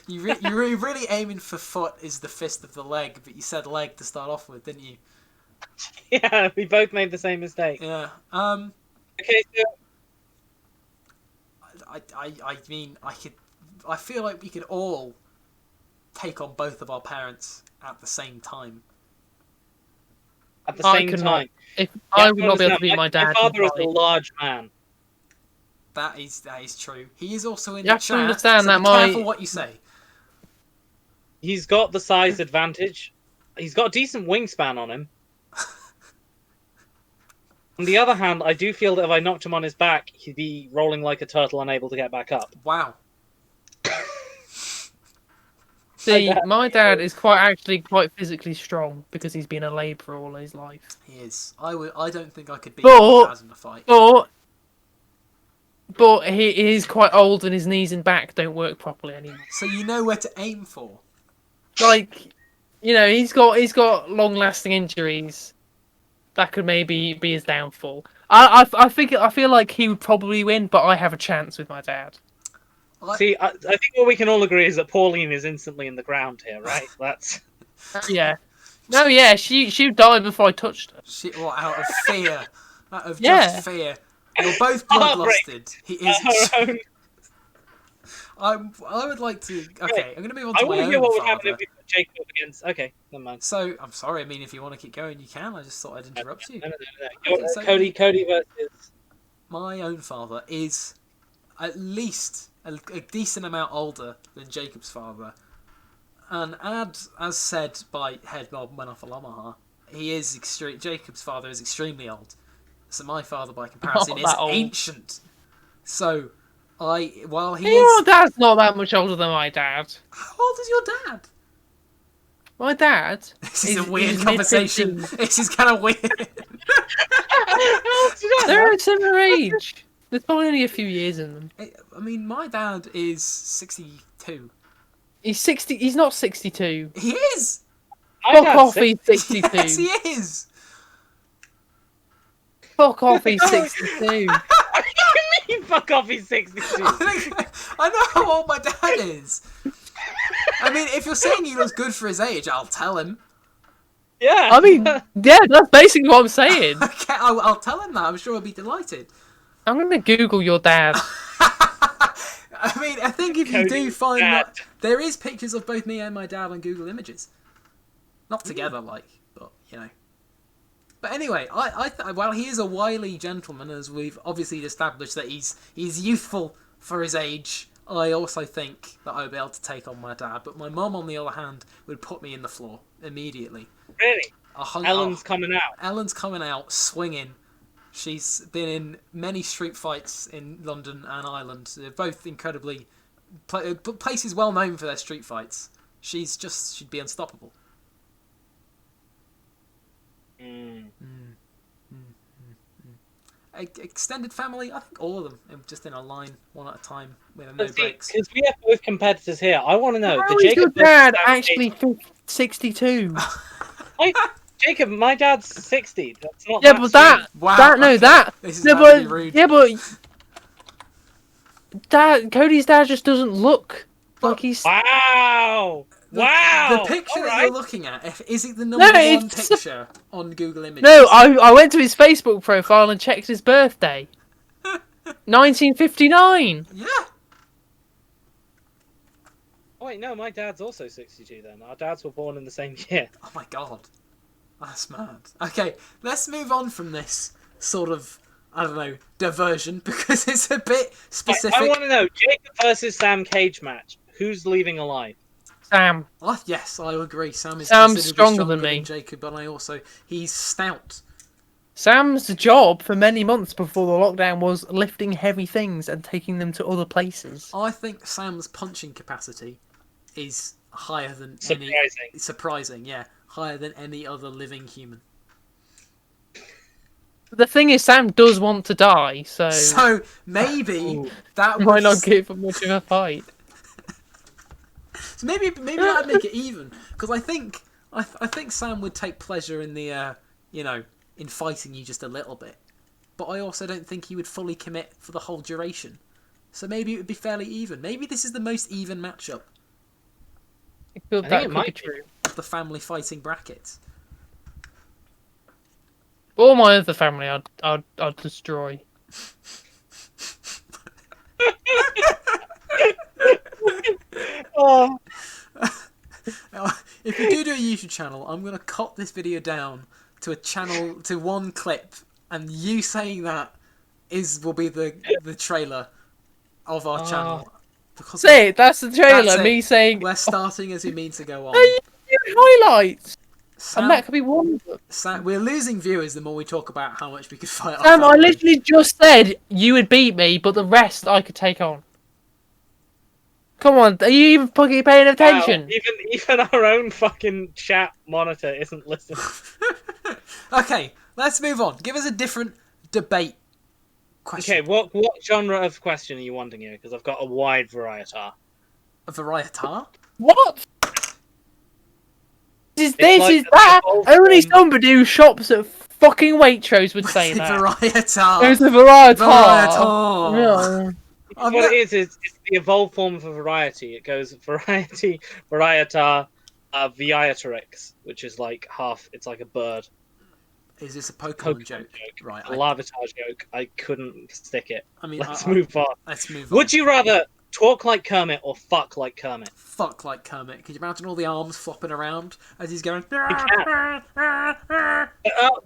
you're really aiming for foot is the fist of the leg, but you said leg to start off with, didn't you? Yeah, we both made the same mistake. Yeah. Okay, so I mean, I feel like we could all take on both of our parents at the same time. at the I same could time. If You I have would to not be able to understand, beat my dad. My father is a in fight. large man. That is true. He is also in You the have to chat. understand so that be my- careful what you say. He's got the size advantage. He's got a decent wingspan on him. On the other hand, I do feel that if I knocked him on his back, he'd be rolling like a turtle, unable to get back up. Wow. See, my dad is quite physically strong because he's been a labourer all his life. He is. I don't think I could beat my dad in a fight. But he is quite old and his knees and back don't work properly anymore. So you know where to aim for. Like, you know, he's got long-lasting injuries. That could maybe be his downfall. I feel like he would probably win, but I have a chance with my dad. See, I think what we can all agree is that Pauline is instantly in the ground here, right? That's Yeah. No, yeah, she died before I touched her. Shit, what, out of fear? Out of Yeah. just fear. You're both bloodlusted. He is. her own. I would like to. Okay, I'm going to move on to I my want to own hear what would father. happen if we put Jacob against. Okay, never mind. So, I'm sorry, I mean, if you want to keep going, you can. I just thought I'd interrupt you. No. Okay, so Cody versus. my own father is at least a decent amount older than Jacob's father. And as said by Head Mob Menoff Omaha, Jacob's father is extremely old. So my father, by comparison, is ancient. So, while he Your is... dad's not that much older than my dad. How old is your dad? My dad? This is a weird conversation. mid-50s. This is kind of weird. They're a similar age. There's probably only a few years in them. I mean, my dad is 62. He's 60. He's not 62. He is! Fuck off, he's 62. Yes, he is! Fuck off, he's 62. What do you mean? Fuck off! He's 62. I know how old my dad is. I mean, if you're saying he looks good for his age, I'll tell him. Yeah. I mean, yeah, that's basically what I'm saying. Okay, I'll tell him that. I'm sure he'll be delighted. I'm gonna Google your dad. I mean, I think if you do Cody's find dad. that there is pictures of both me and my dad on Google Images, not together, like, but you know. But anyway, while he is a wily gentleman, as we've obviously established that he's youthful for his age, I also think that I would be able to take on my dad. But my mum, on the other hand, would put me in the floor immediately. Really? Ellen's coming out. Ellen's coming out swinging. She's been in many street fights in London and Ireland. They're both incredibly places well known for their street fights. She'd be unstoppable. extended family, I think all of them, just in a line, one at a time, with no Because breaks. we have both competitors here. I want to know How the is your Jacob versus dad Sam actually 62? Jacob, my dad's 60. That's not Yeah, that but soon. Wow. Okay. that. This is No, about to be but rude. yeah, but Cody's dad just doesn't look like he's. Wow! The Wow! picture All that right. you're looking at, is it the No, number one it's picture on Google Images? No, I went to his Facebook profile and checked his birthday. 1959. Yeah. Oh, wait, no, my dad's also 62 then. Our dads were born in the same year. Oh my god. That's mad. Okay, let's move on from this sort of, I don't know, diversion, because it's a bit specific. I want to know, Jacob versus Sam cage match. Who's leaving alive? Sam. Yes, I agree. Sam is Sam's considerably stronger than me. Jacob, but he's stout. Sam's job for many months before the lockdown was lifting heavy things and taking them to other places. I think Sam's punching capacity is higher than Surprising. higher than any other living human. The thing is, Sam does want to die, So maybe that would might not give him much of a fight. So maybe that'd make it even, because I think Sam would take pleasure in the in fighting you just a little bit, but I also don't think he would fully commit for the whole duration. So maybe it would be fairly even. Maybe this is the most even matchup That might be true. of the family fighting bracket. All my other family, I'd destroy. Oh. If you do a YouTube channel, I'm gonna cut this video down to one clip, and you saying that will be the trailer of our channel. Because Say it, that's the trailer. that's Me it. saying We're starting as we mean to go on. highlights, Sam, and that could be one of them. Sam, we're losing viewers the more we talk about how much we could fight. our Sam, I family. literally just said you would beat me, but the rest I could take on. Come on, are you even fucking paying attention? Wow, even our own fucking chat monitor isn't listening. Okay, let's move on. Give us a different debate question. Okay, what genre of question are you wanting here? Because I've got a wide variety. A varietar? What? Is like that? evolved Only from- somebody who shops at fucking Waitrose would say that. Varietar. There's a variety. Varietar. Yeah. What it is it's the evolved form of a variety. It goes variety, varietar, Viatorix, which is like half. It's like a bird. Is this a Pokemon joke? Right. A Larvitar joke. I couldn't stick it. I mean, Let's move on. Let's move on. Would you rather talk like Kermit or fuck like Kermit? Fuck like Kermit. Could you imagine all the arms flopping around as he's going?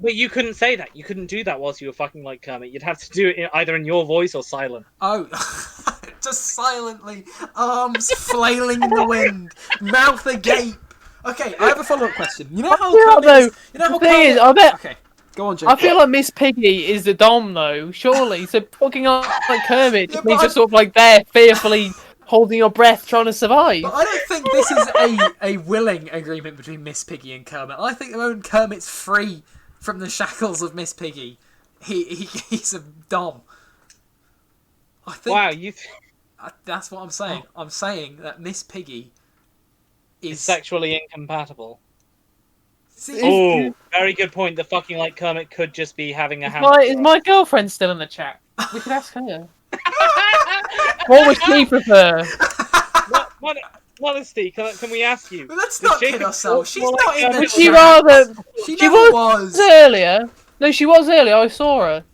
But you couldn't say that. You couldn't do that whilst you were fucking like Kermit. You'd have to do it either in your voice or silent. Oh, just silently, arms flailing in the wind, mouth agape. Okay, I have a follow-up question. You know how Kermit is, you know how the thing is, Kermit... I bet. Okay, go on, Jake. I feel like Miss Piggy is the dom though, surely. So fucking like Kermit just means but you're sort of like there, fearfully holding your breath, trying to survive. But I don't think this is a willing agreement between Miss Piggy and Kermit. I think the moment Kermit's free from the shackles of Miss Piggy, he's a dom. I think. Wow, That's what I'm saying. I'm saying that Miss Piggy is sexually incompatible. See, Oh, very good point. The fucking like Kermit could just be having a Is my girlfriend still in the chat? We could ask her. What would she prefer? Modesty, can we ask you? Well, let's Does not kid Jacob ourselves. She's talk not like in the Kermit Would or she chat. rather? She She never was was. earlier. No, she was earlier. I saw her.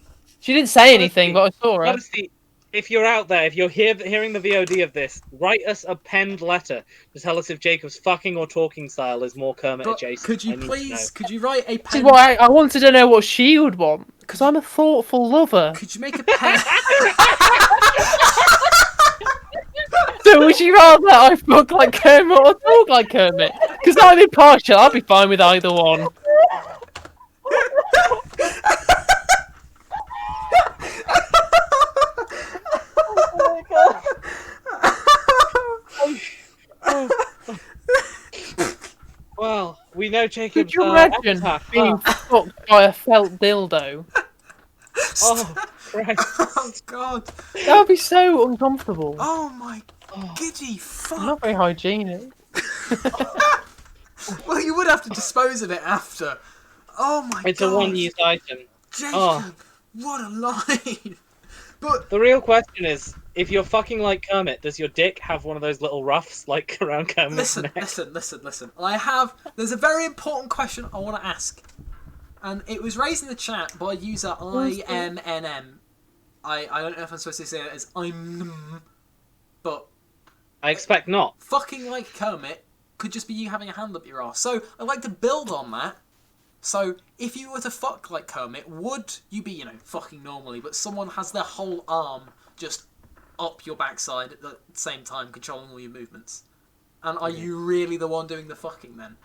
She didn't say anything, but I saw her. Modesty, if you're out there, if you're hearing the VOD of this, write us a penned letter to tell us if Jacob's fucking or talking style is more Kermit But adjacent. could you write a This is pen? why I wanted to know what she would want, because I'm a thoughtful lover. Could you make a pen? So would you rather I fuck like Kermit or talk like Kermit? Because I'm impartial, I'll be fine with either one. Well, we know Could Jacob's you imagine epitaph. being fucked by a felt dildo? Oh, Christ. Oh God. That would be so uncomfortable. Oh my Oh. giddy Not fuck. very hygienic. Well, you would have to dispose of it after. Oh my It's God. a one-use item. Jacob, Oh. what a line. But The real question is, if you're fucking like Kermit, does your dick have one of those little ruffs like around Kermit's listen, neck? listen. There's a very important question I want to ask. And it was raised in the chat by user IMNM. I don't know if I'm supposed to say it as but I expect not. fucking like Kermit could just be you having a hand up your arse. So I'd like to build on that. So if you were to fuck like Kermit, would you be, fucking normally, but someone has their whole arm just up your backside at the same time, controlling all your movements? And are you really the one doing the fucking then?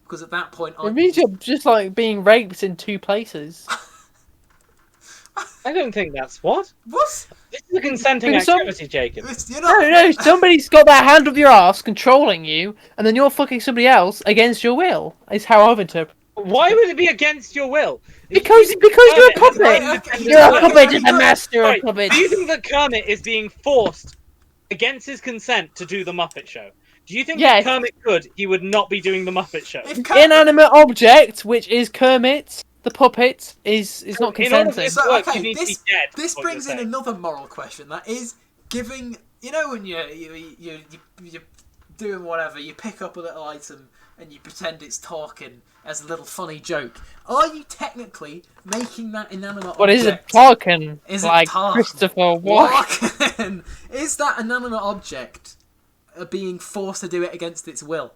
Because at that point, It means you're just like being raped in two places. I don't think that's what. What? This is a consenting Because some- activity, Jacob. You're not... No, somebody's got their hand up your ass controlling you, and then you're fucking somebody else against your will, is how I've interpreted. Why would it be against your will? Because you're a puppet! Okay, You're a okay, puppet okay, and the master of Sorry, puppets! do you think that Kermit is being forced against his consent to do the Muppet Show? Do you think Yes. if Kermit could, he would not be doing the Muppet Show? If Kermit... Inanimate object, which is Kermit, the puppet, is not In order for consenting. this So, to work, okay, you need to this- be dead. This is what brings you're in saying. another moral question. That is giving, when you're doing whatever, you pick up a little item and you pretend it's talking as a little funny joke. Are you technically making that inanimate What object? is it talking? Is it Like talking? Christopher Walken? Walken. Is that inanimate object being forced to do it against its will?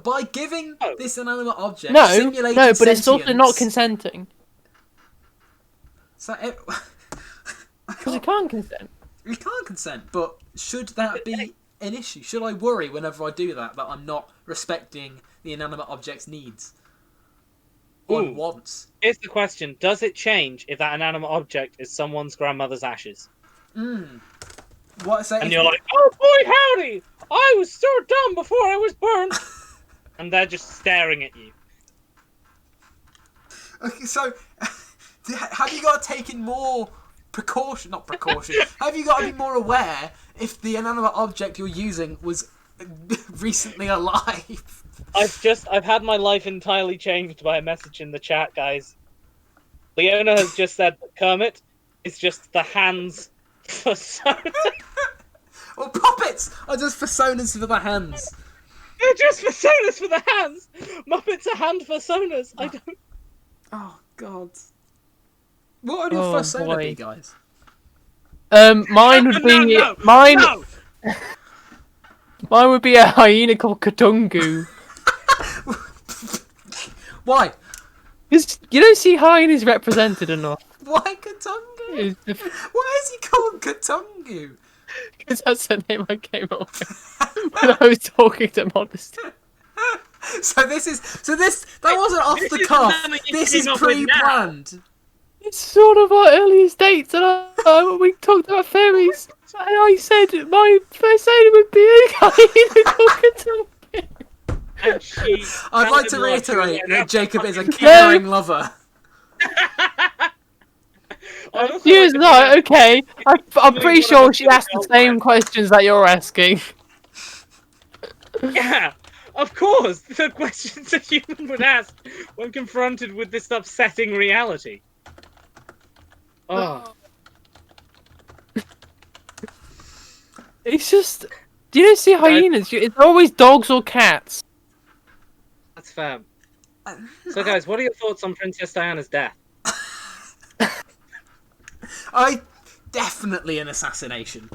By giving No. this inanimate object No, simulated but it's also not sentience- consenting. So it, Because it can't consent. we can't consent, but should that be an issue? Should I worry whenever I do that I'm not respecting the inanimate object's needs or Ooh. wants? Here's the question: does it change if that inanimate object is someone's grandmother's ashes? What? So And you're like, oh boy, howdy! I was so dumb before I was born. And they're just staring at you. okay, so have you got to take in more precaution? Not precaution. Have you got to be more aware if the inanimate object you're using was recently alive? I've had my life entirely changed by a message in the chat, guys. Leona has just said that Kermit is just the hands for Sona. Or puppets are just personas for the hands. They're just personas for the hands. Muppets are hand personas. I don't. Oh God. What would your Oh, persona boy. be, guys? Mine would be No. Mine would be a hyena called Katungu. Why? Because you don't see hyenas represented enough. Why Katungu? Why is he called Katungu? Because that's the name I came up with when I was talking to Modesty. So that wasn't off This the is cuff. something you This came is up with now. pre-planned. It's sort of our earliest dates, and we talked about fairies. And I said my first name would be a hyena called Katungu. And she I'd like to sounded like she reiterate was that Jacob is a fucking- caring lover. I'd also She was like to not point out- okay. I'm pretty one of sure us she is asked the a same girlfriend. questions that you're asking. Yeah, of course. The questions a human would ask when confronted with this upsetting reality. Oh, It's just, do you see hyenas? It's always dogs or cats. that's fair. So, guys, what are your thoughts on Princess Diana's death? Definitely an assassination.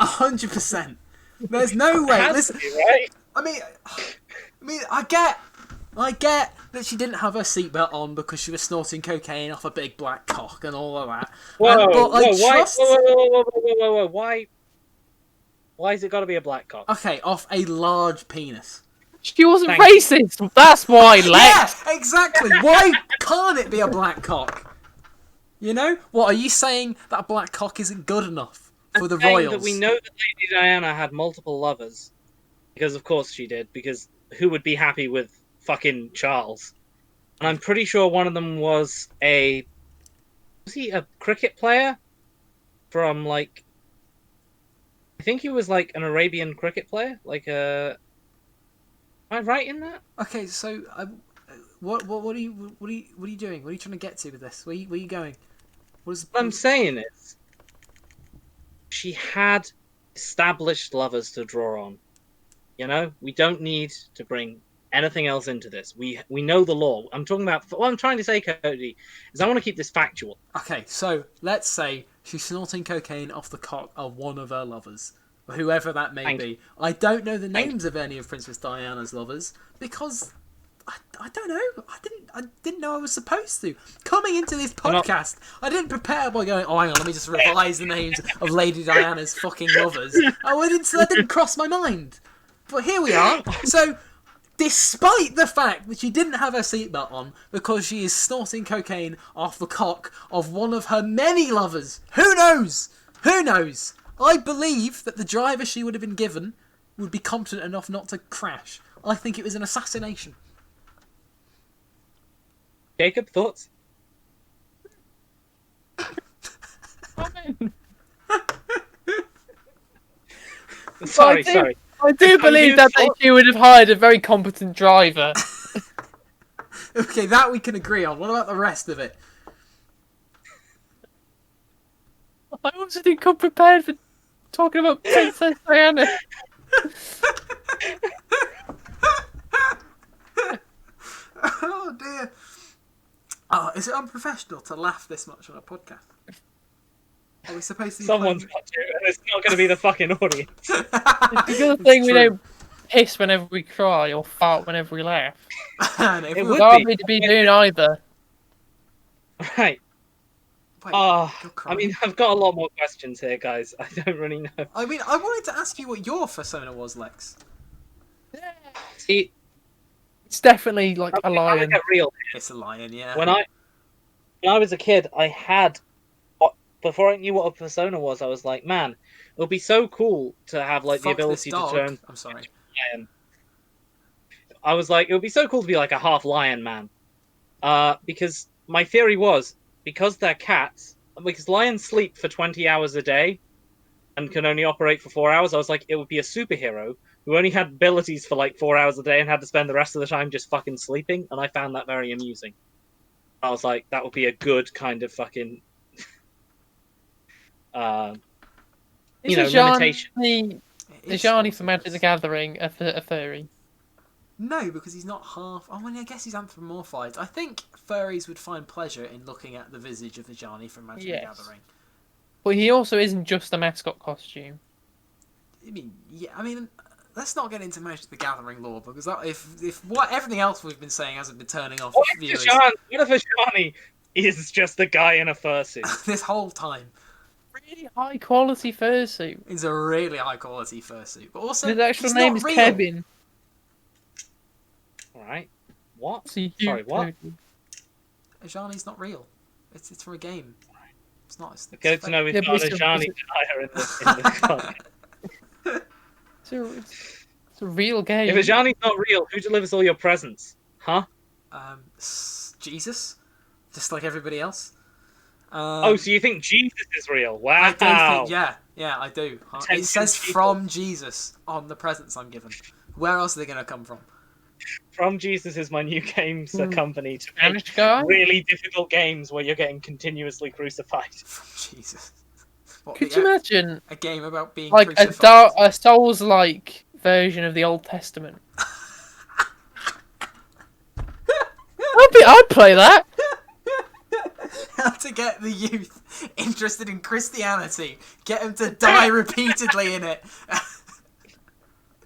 100%. There's no way. Has Listen, to be, right? I mean, I get that she didn't have her seatbelt on because she was snorting cocaine off a big black cock and all of that. Whoa, But I whoa, why? trust. Whoa, why? Why's it got to be a black cock? Okay, off a large penis. She wasn't Thank you. racist. That's why, Lex. Yeah, exactly. Why can't it be a black cock? You know? What, are you saying that a black cock isn't good enough for the Saying royals? that we know that Lady Diana had multiple lovers, because of course she did. Because who would be happy with fucking Charles? and I'm pretty sure one of them was he a cricket player from like I think he was like an Arabian cricket player, like a. Am I right in that? Okay, so what are you doing? What are you trying to get to with this? Where are you going? What I'm saying is, she had established lovers to draw on. You know, we don't need to bring anything else into this. We know the law. I'm talking about. What I'm trying to say, Cody, is I want to keep this factual. Okay, so let's say she's snorting cocaine off the cock of one of her lovers, whoever that may be. I don't know the names of any of Princess Diana's lovers because I don't know. I didn't know I was supposed to. Coming into this podcast, I didn't prepare by going, oh, hang on, let me just revise the names of Lady Diana's fucking lovers. That didn't cross my mind. But here we are. So, despite the fact that she didn't have her seatbelt on because she is snorting cocaine off the cock of one of her many lovers, who knows? Who knows? I believe that the driver she would have been given would be competent enough not to crash. I think it was an assassination. Jacob, thoughts? Sorry. I do believe that she would have hired a very competent driver. Okay, that we can agree on. What about the rest of it? I also didn't come prepared for talking about Princess Diana. Oh dear. Oh, is it unprofessional to laugh this much on a podcast? Are we supposed to be Someone's got to, and it's not going to be the fucking audience. It's a good thing we don't piss whenever we cry or fart whenever we laugh. It would hardly to be doing either. Right. Wait, I mean, I've got a lot more questions here, guys. I don't really know. I mean, I wanted to ask you what your persona was, Lex. See, it's definitely like a lion. Get real. It's a lion, yeah. When I was a kid, I had before I knew what a persona was, I was like, man, it would be so cool to have like the ability to turn. I'm sorry. Lion. I was like, it would be so cool to be like a half lion man. Because my theory was because they're cats, because lions sleep for 20 hours a day and can only operate for 4 hours. I was like, it would be a superhero who only had abilities for like 4 hours a day and had to spend the rest of the time just fucking sleeping. And I found that very amusing. I was like, that would be a good kind of fucking, limitation. Is Johnny from Magic the Gathering a furry? No, because he's not half. I mean, I guess he's anthropomorphized. I think furries would find pleasure in looking at the visage of the Johnny from Magic the Gathering. But he also isn't just a mascot costume. I mean, let's not get into Magic the Gathering lore because if what everything else we've been saying hasn't been turning off viewers. What if a Johnny is just a guy in a fursuit? This whole time. Really high quality fursuit. It's a really high quality fursuit, but also his actual name is real. Kevin. Alright. What? Sorry, what? Ajani's not real. It's from a game. It's not. It's good to know we've got an Ajani denier in this podcast. It's a real game. If Ajani's not real, who delivers all your presents? Huh? Jesus. Just like everybody else. So you think Jesus is real? Wow. I do think, yeah, I do. It says from Jesus on the presents I'm given. Where else are they going to come from? From Jesus is my new games company to make really difficult games where you're getting continuously crucified. From Jesus. Could you imagine a game about being like crucified? a Souls-like version of the Old Testament? I'd play that. How to get the youth interested in Christianity, get them to die repeatedly in it.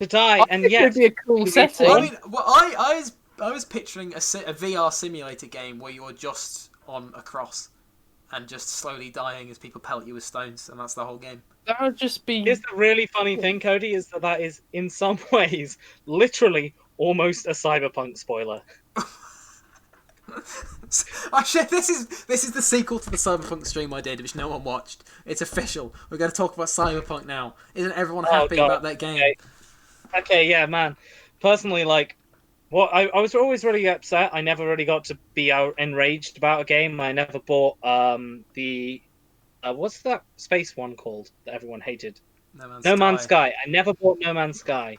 To die, and yet it'd be a cool setting. I mean, I was picturing a VR simulator game where you're just on a cross and just slowly dying as people pelt you with stones, and that's the whole game. That would just be. Here's the really funny thing, Cody, is that is in some ways literally almost a Cyberpunk spoiler. Oh shit! This is the sequel to the Cyberpunk stream I did, which no one watched. It's official. We're going to talk about Cyberpunk now. Isn't everyone happy about that game? Okay, yeah, man. Personally, like, Well, I was always really upset. I never really got to be enraged about a game. I never bought the what's that space one called that everyone hated? No Man's No Man's Sky. Sky. I never bought No Man's Sky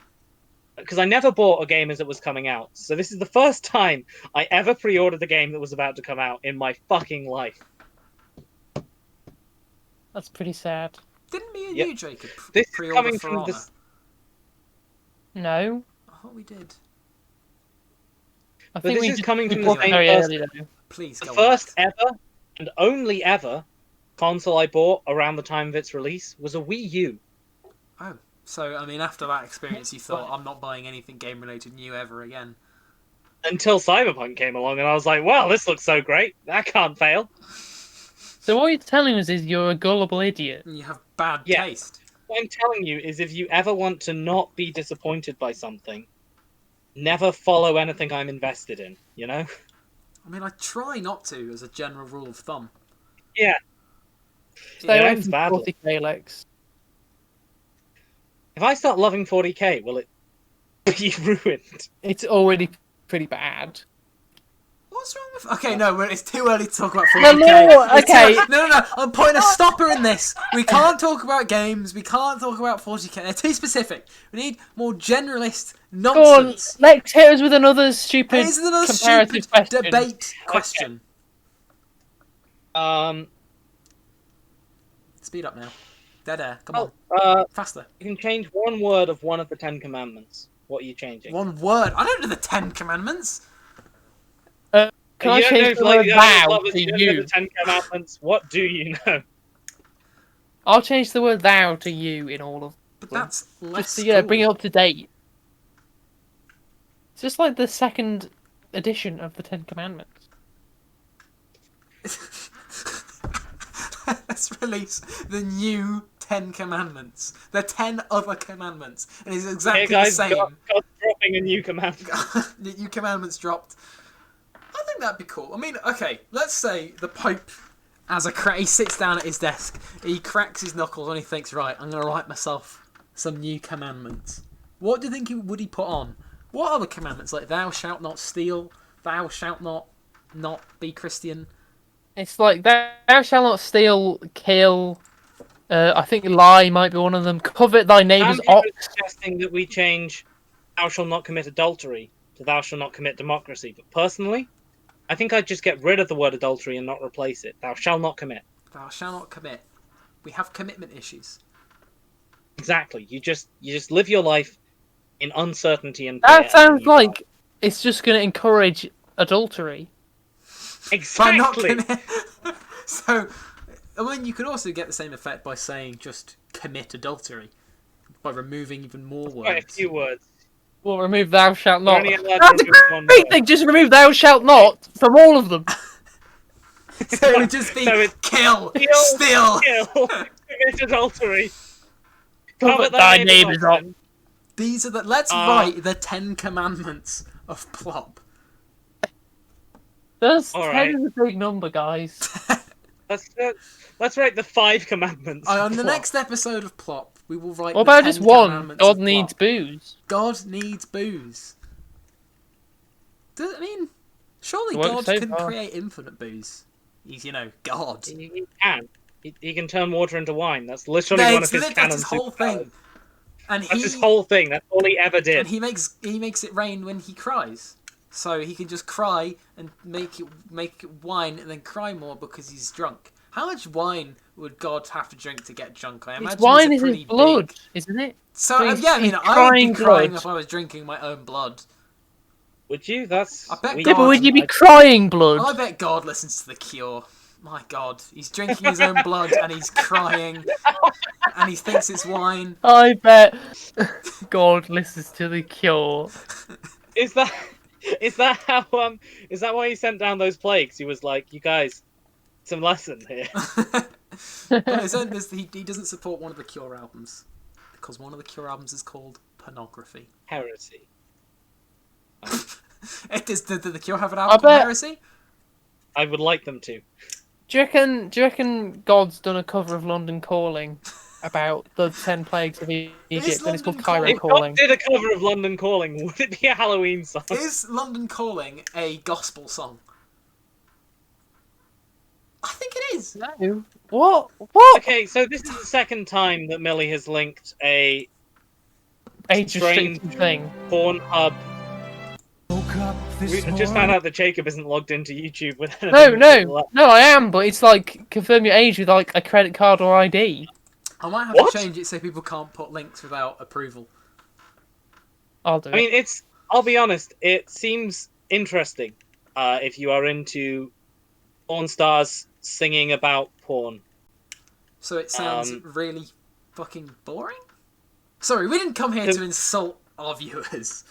because I never bought a game as it was coming out. So this is the first time I ever pre-ordered a game that was about to come out in my fucking life. That's pretty sad. Didn't me and Yep. you, Jacob, This is pre-order coming For from Honor? this. No, I thought we did. I But think this we is did, coming we from the bought it same very person. early though. Please The go first on. ever and only ever console I bought around the time of its release was a Wii U. Oh, so I mean, after that experience, you thought, I'm not buying anything game-related new ever again. Until Cyberpunk came along, and I was like, "Well, this looks so great. That can't fail." So what you're telling us is you're a gullible idiot. And you have bad Yeah. taste. What I'm telling you is, if you ever want to not be disappointed by something, never follow anything I'm invested in. You know? I mean, I try not to, as a general rule of thumb. Yeah. Stay It away ends from badly. 40k, Lex. If I start loving 40k, will it be ruined? It's already pretty bad. What's wrong with... Okay, no, it's too early to talk about The 40k. law, It's too- okay. No, I'm putting a stopper in this. We can't talk about games. We can't talk about 40k. They're too specific. We need more generalist Go on, nonsense. Lex, hit us with another stupid Here's another comparative stupid question. debate question. Speed up now. Dead air. Come on. Faster. You can change one word of one of the 10 Commandments. What are you changing? One word. I don't know the 10 Commandments. Can I You don't change know the like word the thou lovers, to you don't know you? the 10 Commandments. What do you know? I'll change the word thou to you in all of But them. that's less Just to, bring it cool. up to date. It's just like the second edition of the Ten Commandments. Let's release the new 10 Commandments. The 10 other commandments. And it's exactly Hey guys, the same. God's dropping a new commandment. The new commandments dropped. I think that'd be cool. I mean, okay, let's say the Pope, he sits down at his desk, he cracks his knuckles and he thinks, right, I'm going to write myself some new commandments. What do you think would he put on? What other commandments? Like, thou shalt not steal, thou shalt not be Christian. It's like thou shalt not steal, kill. I think lie might be one of them. Covet thy neighbour's Some people ox. are suggesting that we change "thou shalt not commit adultery" to "thou shalt not commit democracy." But personally, I think I'd just get rid of the word adultery and not replace it. "Thou shalt not commit." Thou shalt not commit. We have commitment issues. Exactly. You just live your life in uncertainty and fear. That sounds like it's just going to encourage adultery. By not Exactly. commit. So, I mean, you could also get the same effect by saying just commit adultery. By removing even more Quite a words. few words. We'll remove thou shalt You're not. only allowed to That's a remove one great word. thing. Just remove thou shalt not from all of them. So it would just be So it's kill, steal, steal. Kill, commit adultery, Covet thy neighbour's ox. These are let's write the 10 Commandments of P.L.O.P. That's All 10 right. is a big number, guys. Let's write the 5 commandments. On the of next episode of P.L.O.P, we will write What the about 10 just one? Commandments God of needs P.L.O.P. booze. God needs booze. I mean, surely It works God so can far. create infinite booze. He's, God. He can. He can turn water into wine. That's literally No, one of his that's canon his whole superpowers. thing. And That's his whole thing. That's all he ever did. And he makes it rain when he cries. So he can just cry and make it wine and then cry more because he's drunk. How much wine would God have to drink to get drunk? I imagine His wine it's is a his pretty blood, big... isn't it? So So he's- yeah, I mean, he's I would be crying crying blood. if I was drinking my own blood. Would you? That's. I bet we- Yeah, but would you be I- crying blood? I bet God listens to The Cure. My God, he's drinking his own blood and he's crying, and he thinks it's wine. I bet God listens to The Cure. Is that how is that why he sent down those plagues? He was like, "You guys, some lesson here." But he doesn't support one of the Cure albums because one of the Cure albums is called Pornography. Heresy. Did the Cure have an I album called bet- Heresy? I would like them to. Do you reckon God's done a cover of London Calling about the 10 plagues of Egypt, and it's called London Cairo Calling- If God Calling. did a cover of London Calling, would it be a Halloween song? Is London Calling a gospel song? I think it is. No. What? What? Okay, so this is the second time that Millie has linked a Age strange restricted thing. Pornhub. We just found out that Jacob isn't logged into YouTube with anything. No, I am, but it's like confirm your age with like a credit card or ID. I might have What? to change it so people can't put links without approval. I'll do it. I mean, I'll be honest. It seems interesting if you are into porn stars singing about porn. So it sounds really fucking boring? Sorry, we didn't come here to insult our viewers.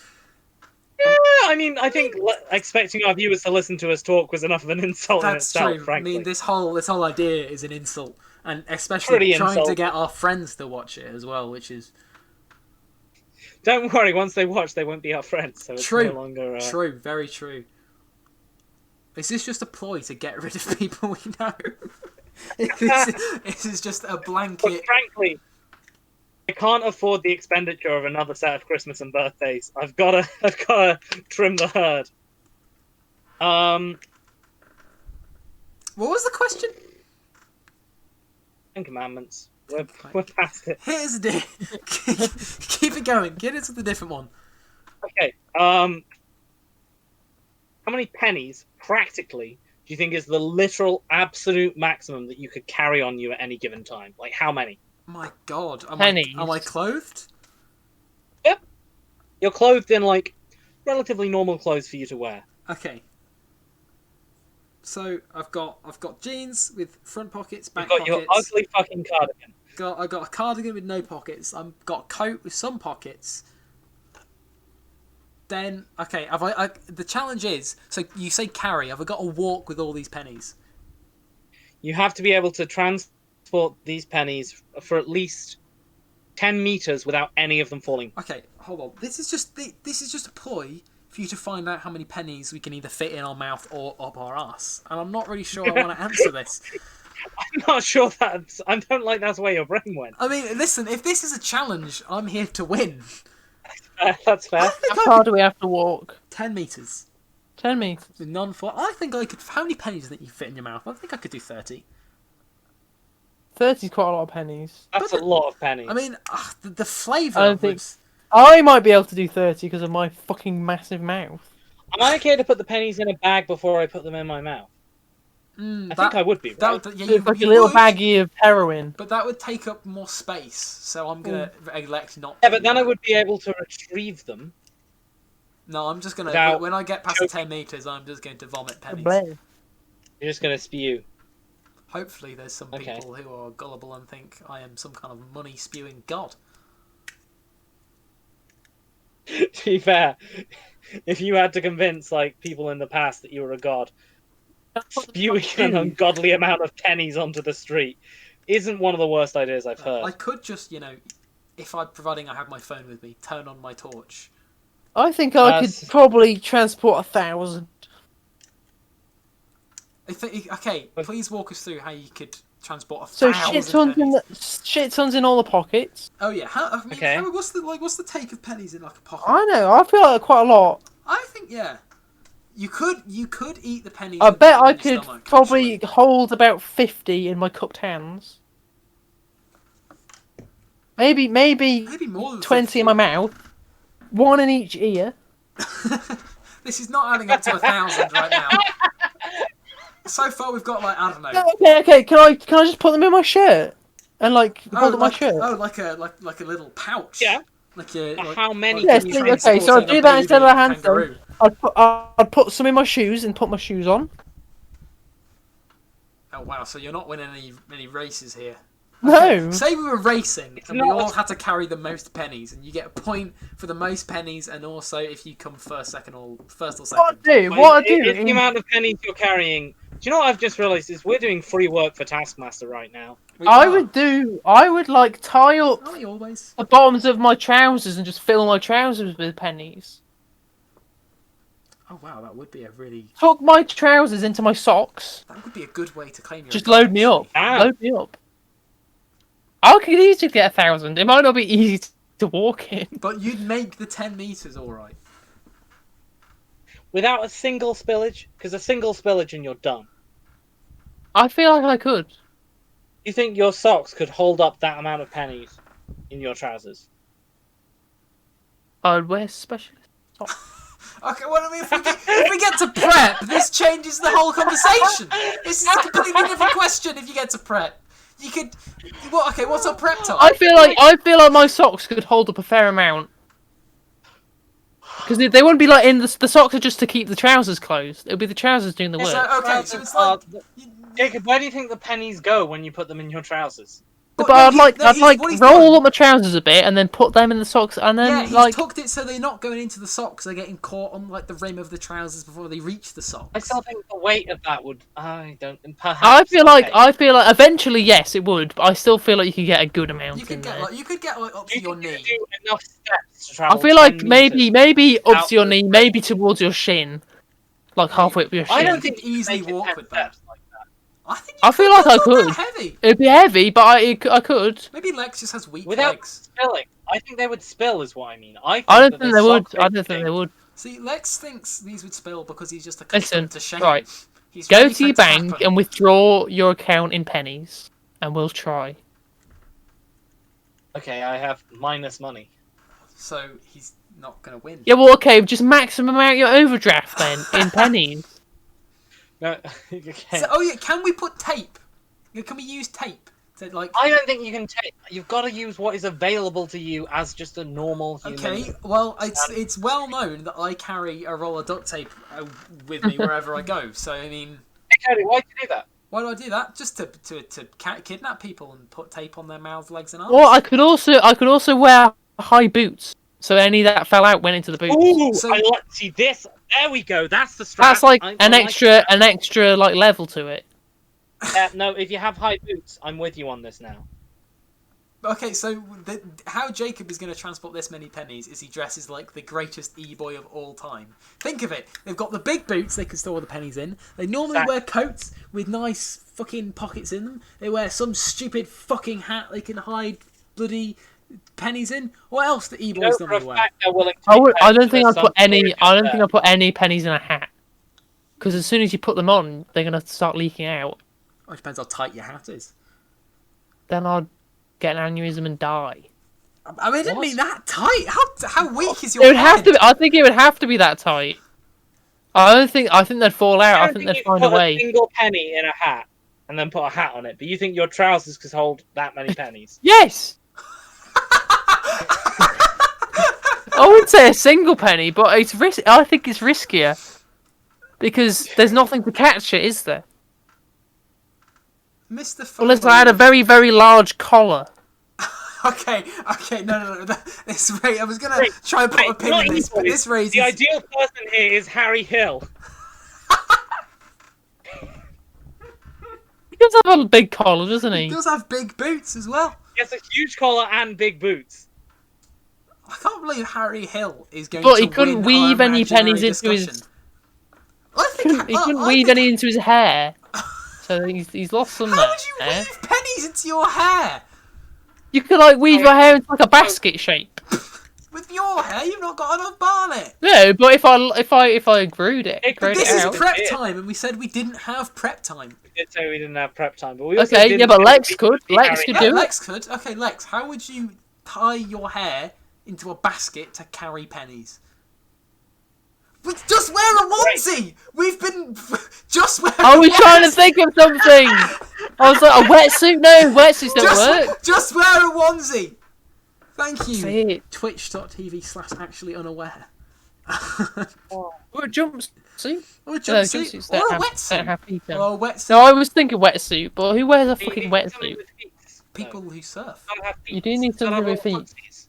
Yeah, I mean, I think expecting our viewers to listen to us talk was enough of an insult in That's itself, true. frankly. I mean, this whole idea is an insult, and especially Pretty trying to insult. get our friends to watch it as well, which is Don't worry, once they watch, they won't be our friends, so it's true. no longer... True, very true. Is this just a ploy to get rid of people we know? This is just a But blanket. frankly, I can't afford the expenditure of another set of Christmas and birthdays. I've gotta trim the herd. What was the question? Ten Commandments. We're past it. Here's the keep it going. Get into the different one. Okay. How many pennies, practically, do you think is the literal absolute maximum that you could carry on you at any given time? Like, how many? My God, am Pennies. I clothed? Yep. You're clothed in, like, relatively normal clothes for you to wear. Okay. So I've got jeans with front pockets, back You've got pockets. your ugly fucking cardigan. I got a cardigan with no pockets. I've got a coat with some pockets. Then okay, the challenge is, so you say carry. Have I got to walk with all these pennies? You have to be able to transport these pennies for at least 10 meters without any of them falling. Okay, hold on. This is just a ploy for you to find out how many pennies we can either fit in our mouth or up our ass. And I'm not really sure I want to answer this. I'm not sure I don't like that's where your brain went. I mean, listen, if this is a challenge, I'm here to win. That's fair. How far do we have to walk? 10 meters. 10 meters. With non-fall. I think I could. How many pennies that you fit in your mouth? I think I could do 30. 30 is quite a lot of pennies. That's a lot of pennies. I mean, the flavour. I don't think. I might be able to do 30 because of my fucking massive mouth. Am I okay to put the pennies in a bag before I put them in my mouth? I think I would be, right? It's like a little baggie of heroin. But that would take up more space, so I'm gonna elect not. Yeah, but then I would be able to retrieve them. No, I'm just gonna. Without When I get past choking. 10 meters, I'm just going to vomit pennies. You're just gonna spew. Hopefully, there's some Okay. people who are gullible and think I am some kind of money spewing god. To be fair, if you had to convince like people in the past that you were a god, spewing an ungodly amount of pennies onto the street isn't one of the worst ideas I've heard. I could just, providing I have my phone with me, turn on my torch. I think I could probably transport 1,000. Okay, please walk us through how you could transport So 1,000 pennies. shit tons in all the pockets. Oh yeah, Okay. what's the take of pennies in like a pocket? I know. I feel like quite a lot. I think you could eat the pennies. I and bet put them I in your could stomach, probably actually. hold about 50 in my cupped hands. Maybe more than 20 50. in my mouth. One in each ear. This is not adding up to 1,000 right now. So far, we've got I don't know. Okay. Can I just put them in my shirt and hold up my shirt? Oh, like a little pouch. Yeah. How many? Yes. Can you Okay. transport? So I'll do that instead of a hand kangaroo. phone. I'd put some in my shoes and put my shoes on. Oh wow! So you're not winning any races here. No. Say we were racing and we not- all had to carry the most pennies, and you get a point for the most pennies, and also if you come first or second. What I do? It's the amount of pennies you're carrying. Do you know what I've just realised is we're doing free work for Taskmaster right now. I would tie up Aren't we always? the bottoms of my trousers and just fill my trousers with pennies. Oh wow, that would be a really. Tuck my trousers into my socks. That would be a good way to claim your. Just load me up. Ah. Load me up. I could easily get 1,000. It might not be easy to walk in. But you'd make the 10 meters, all right. Without a single spillage, because a single spillage and you're done. I feel like I could. You think your socks could hold up that amount of pennies in your trousers? I'd wear specialist socks. Okay, well, I mean, if we get to prep, this changes the whole conversation. This is a completely different question. If you get to prep, you could. What? Okay, what's our prep time? I feel like my socks could hold up a fair amount. Because they wouldn't be like in the socks are just to keep the trousers closed. It would be the trousers doing the work. So, okay, so it's like Jacob, where do you think the pennies go when you put them in your trousers? But I'd roll up my trousers a bit and then put them in the socks and then he's tucked it so they're not going into the socks. They're getting caught on like the rim of the trousers before they reach the socks. I still think the weight of that would. I don't. Perhaps. I feel like eventually yes it would, but I still feel like you could get a good amount. You could get like up to your knee. Do enough steps to travel I feel like 10 meters maybe up out to your knee, maybe towards your shin, like halfway up your shin. I don't think you easily make it walk 10 with that. steps like that. I feel like I That's not could. that heavy. It'd be heavy, but I could. Maybe Lex just has weak Without legs. spilling. I think they would spill, is what I mean. I don't that think the they would. socks I don't think they would. See, Lex thinks these would spill because he's just Listen, accustomed to shame. right. He's Go ready to for your it to bank happen. and withdraw your account in pennies, and we'll try. Okay, I have minus money. So he's not gonna win. Yeah, well, okay, just maximum out your overdraft then in pennies. No, okay. So, can we put tape? Can we use tape? To, like... I don't think you can take. You've got to use what is available to you as just a normal human. Okay, well, it's well known that I carry a roll of duct tape with me wherever I go. So I mean, Hey, Cody, why'd you do that? why do I do that? Just to kidnap people and put tape on their mouths, legs, and arms. Or I could also wear high boots, so any that fell out went into the boots. Ooh, So- I like see this. There we go. That's the strap. That's like I an like extra like level to it. no, if you have high boots, I'm with you on this now. Okay, so how Jacob is going to transport this many pennies is he dresses like the greatest e-boy of all time. Think of it. They've got the big boots they can store the pennies in. They normally wear coats with nice fucking pockets in them. They wear some stupid fucking hat they can hide bloody pennies in. What else do e-boys normally wear? I don't think I put any pennies in a hat. Because as soon as you put them on, they're gonna start leaking out. Oh, it depends how tight your hat is. Then I'd get an aneurysm and die. I mean, I didn't mean that tight. How weak is your It would head? have to. I think it would have to be that tight. I think they'd fall out. I think they'd find a way. A single penny in a hat and then put a hat on it, but you think your trousers could hold that many pennies? Yes. I wouldn't say a single penny, but it's I think it's riskier because there's nothing to catch it, is there? Mr. Unless I had a very, very large collar. Okay, no. This I was gonna try and put a pin in this, but this raises. The ideal person here is Harry Hill. He does have a big collar, doesn't he? He does have big boots as well. He has a huge collar and big boots. I can't believe Harry Hill is going But to he couldn't win our weave any imaginary pennies into his. discussion. He couldn't weave any into his hair, so he's lost some How there. would you weave pennies into your hair? You could like weave your hair into like a basket shape. With your hair, you've not got enough barnet. No, but if I grewed it, But this out. is prep time, and we said we didn't have prep time. We did say we didn't have prep time, but we also Okay, didn't yeah, but say Lex we could. be Lex Harry could Hill. do it. Lex could. Okay, Lex, how would you tie your hair into a basket to carry pennies? Just wear a onesie! We've been... Just wear I a was trying to onesie! think of something. I was like, a wetsuit? No, wetsuits don't work. Just wear a onesie! Thank you. Say it. Twitch.tv/actuallyunaware. Or a jumpsuit. Or a No, jumpsuit. jumpsuits Or a don't wetsuit. have feet on. Or a wetsuit. No, I was thinking wetsuit, but who wears a You fucking need something wetsuit? with feet. People who surf. Don't have feet. You do need Don't something have with feet. onesies.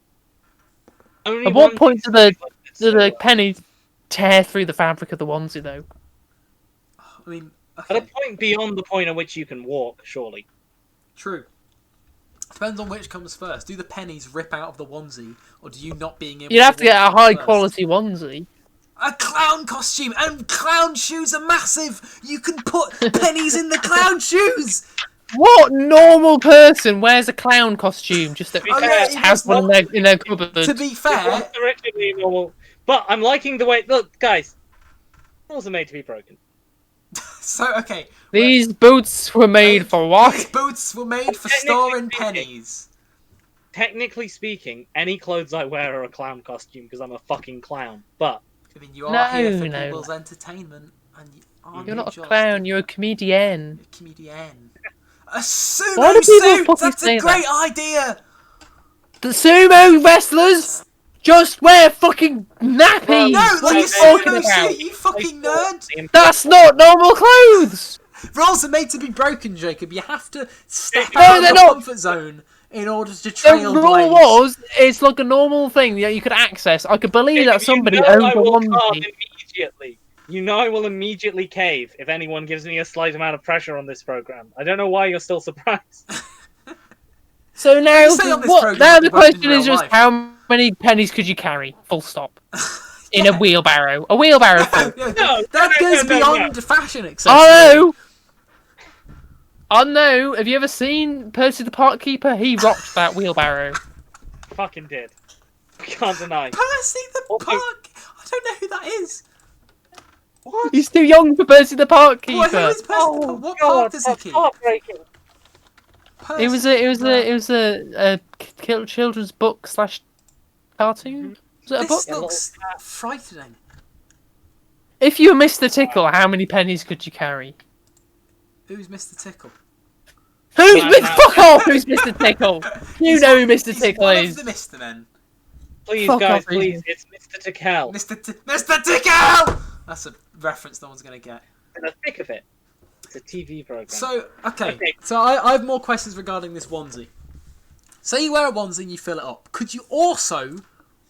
Only At what onesies point do like this the so well. pennies tear through the fabric of the onesie, though? I mean, At a okay, point beyond the point at which you can walk, surely. true. Depends on which comes first. Do the pennies rip out of the onesie, or do you not being able You'd have to get a walk high first? quality onesie. A clown costume, and clown shoes are massive. You can put pennies in the clown shoes. What normal person wears a clown costume just that Oh, yeah, has one in their cupboard? To be It fair, was originally normal, but I'm liking the way. Look, guys, rules are made to be broken. so okay. These boots were made for These what? boots were made for Technically storing speaking- pennies. Technically speaking, any clothes I wear are a clown costume because I'm a fucking clown. But I mean, you are here for No. people's entertainment, and you aren't You're not a just clown. You're a comedian. a comedian. A Why sumo do people suit. fucking That's a say great idea. The sumo wrestlers just wear fucking nappies. No, what like are a you talking sumo about? suit. You fucking nerd. That's not normal clothes. Rules are made to be broken, Jacob. You have to step No, out of they're your not. comfort zone in order to The trailblaze. rule was, it's like a normal thing that you could access. I could believe that somebody you know owns I a will calm onesie. immediately. You know I will immediately cave if anyone gives me a slight amount of pressure on this program. I don't know why you're still surprised. So now, you say on this program now like the you won't in question is real just life. how many pennies could you carry? Full stop. In a wheelbarrow. A wheelbarrow full. Yeah, No, that no, goes no, beyond fashion accessory. Oh no! Oh no! Have you ever seen Percy the Park Keeper? He rocked that wheelbarrow. Fucking did. Can't deny. Percy the Also- Park. I don't know who that is. What? He's too young for Percy the Park Well, Keeper. who is Percy the Oh, Park? What God, park does he that's keep? heartbreaking. Percy It was a children's book slash cartoon. Was it a book? This looks frightening. If you were Mr. Tickle, how many pennies could you carry? Who's Mr. Tickle? Who's Man, Fuck off! Who's Mr. Tickle? You know who Mr. He's Tickle one is. of the Mr. Men. Please, Fuck guys, off, please. Ethan. It's Mr. Tickle. Mr. Tickle! That's a reference no one's going to get. In the thick of it. It's a TV program. So, okay. Okay. So I have more questions regarding this onesie. Say you wear a onesie and you fill it up. Could you also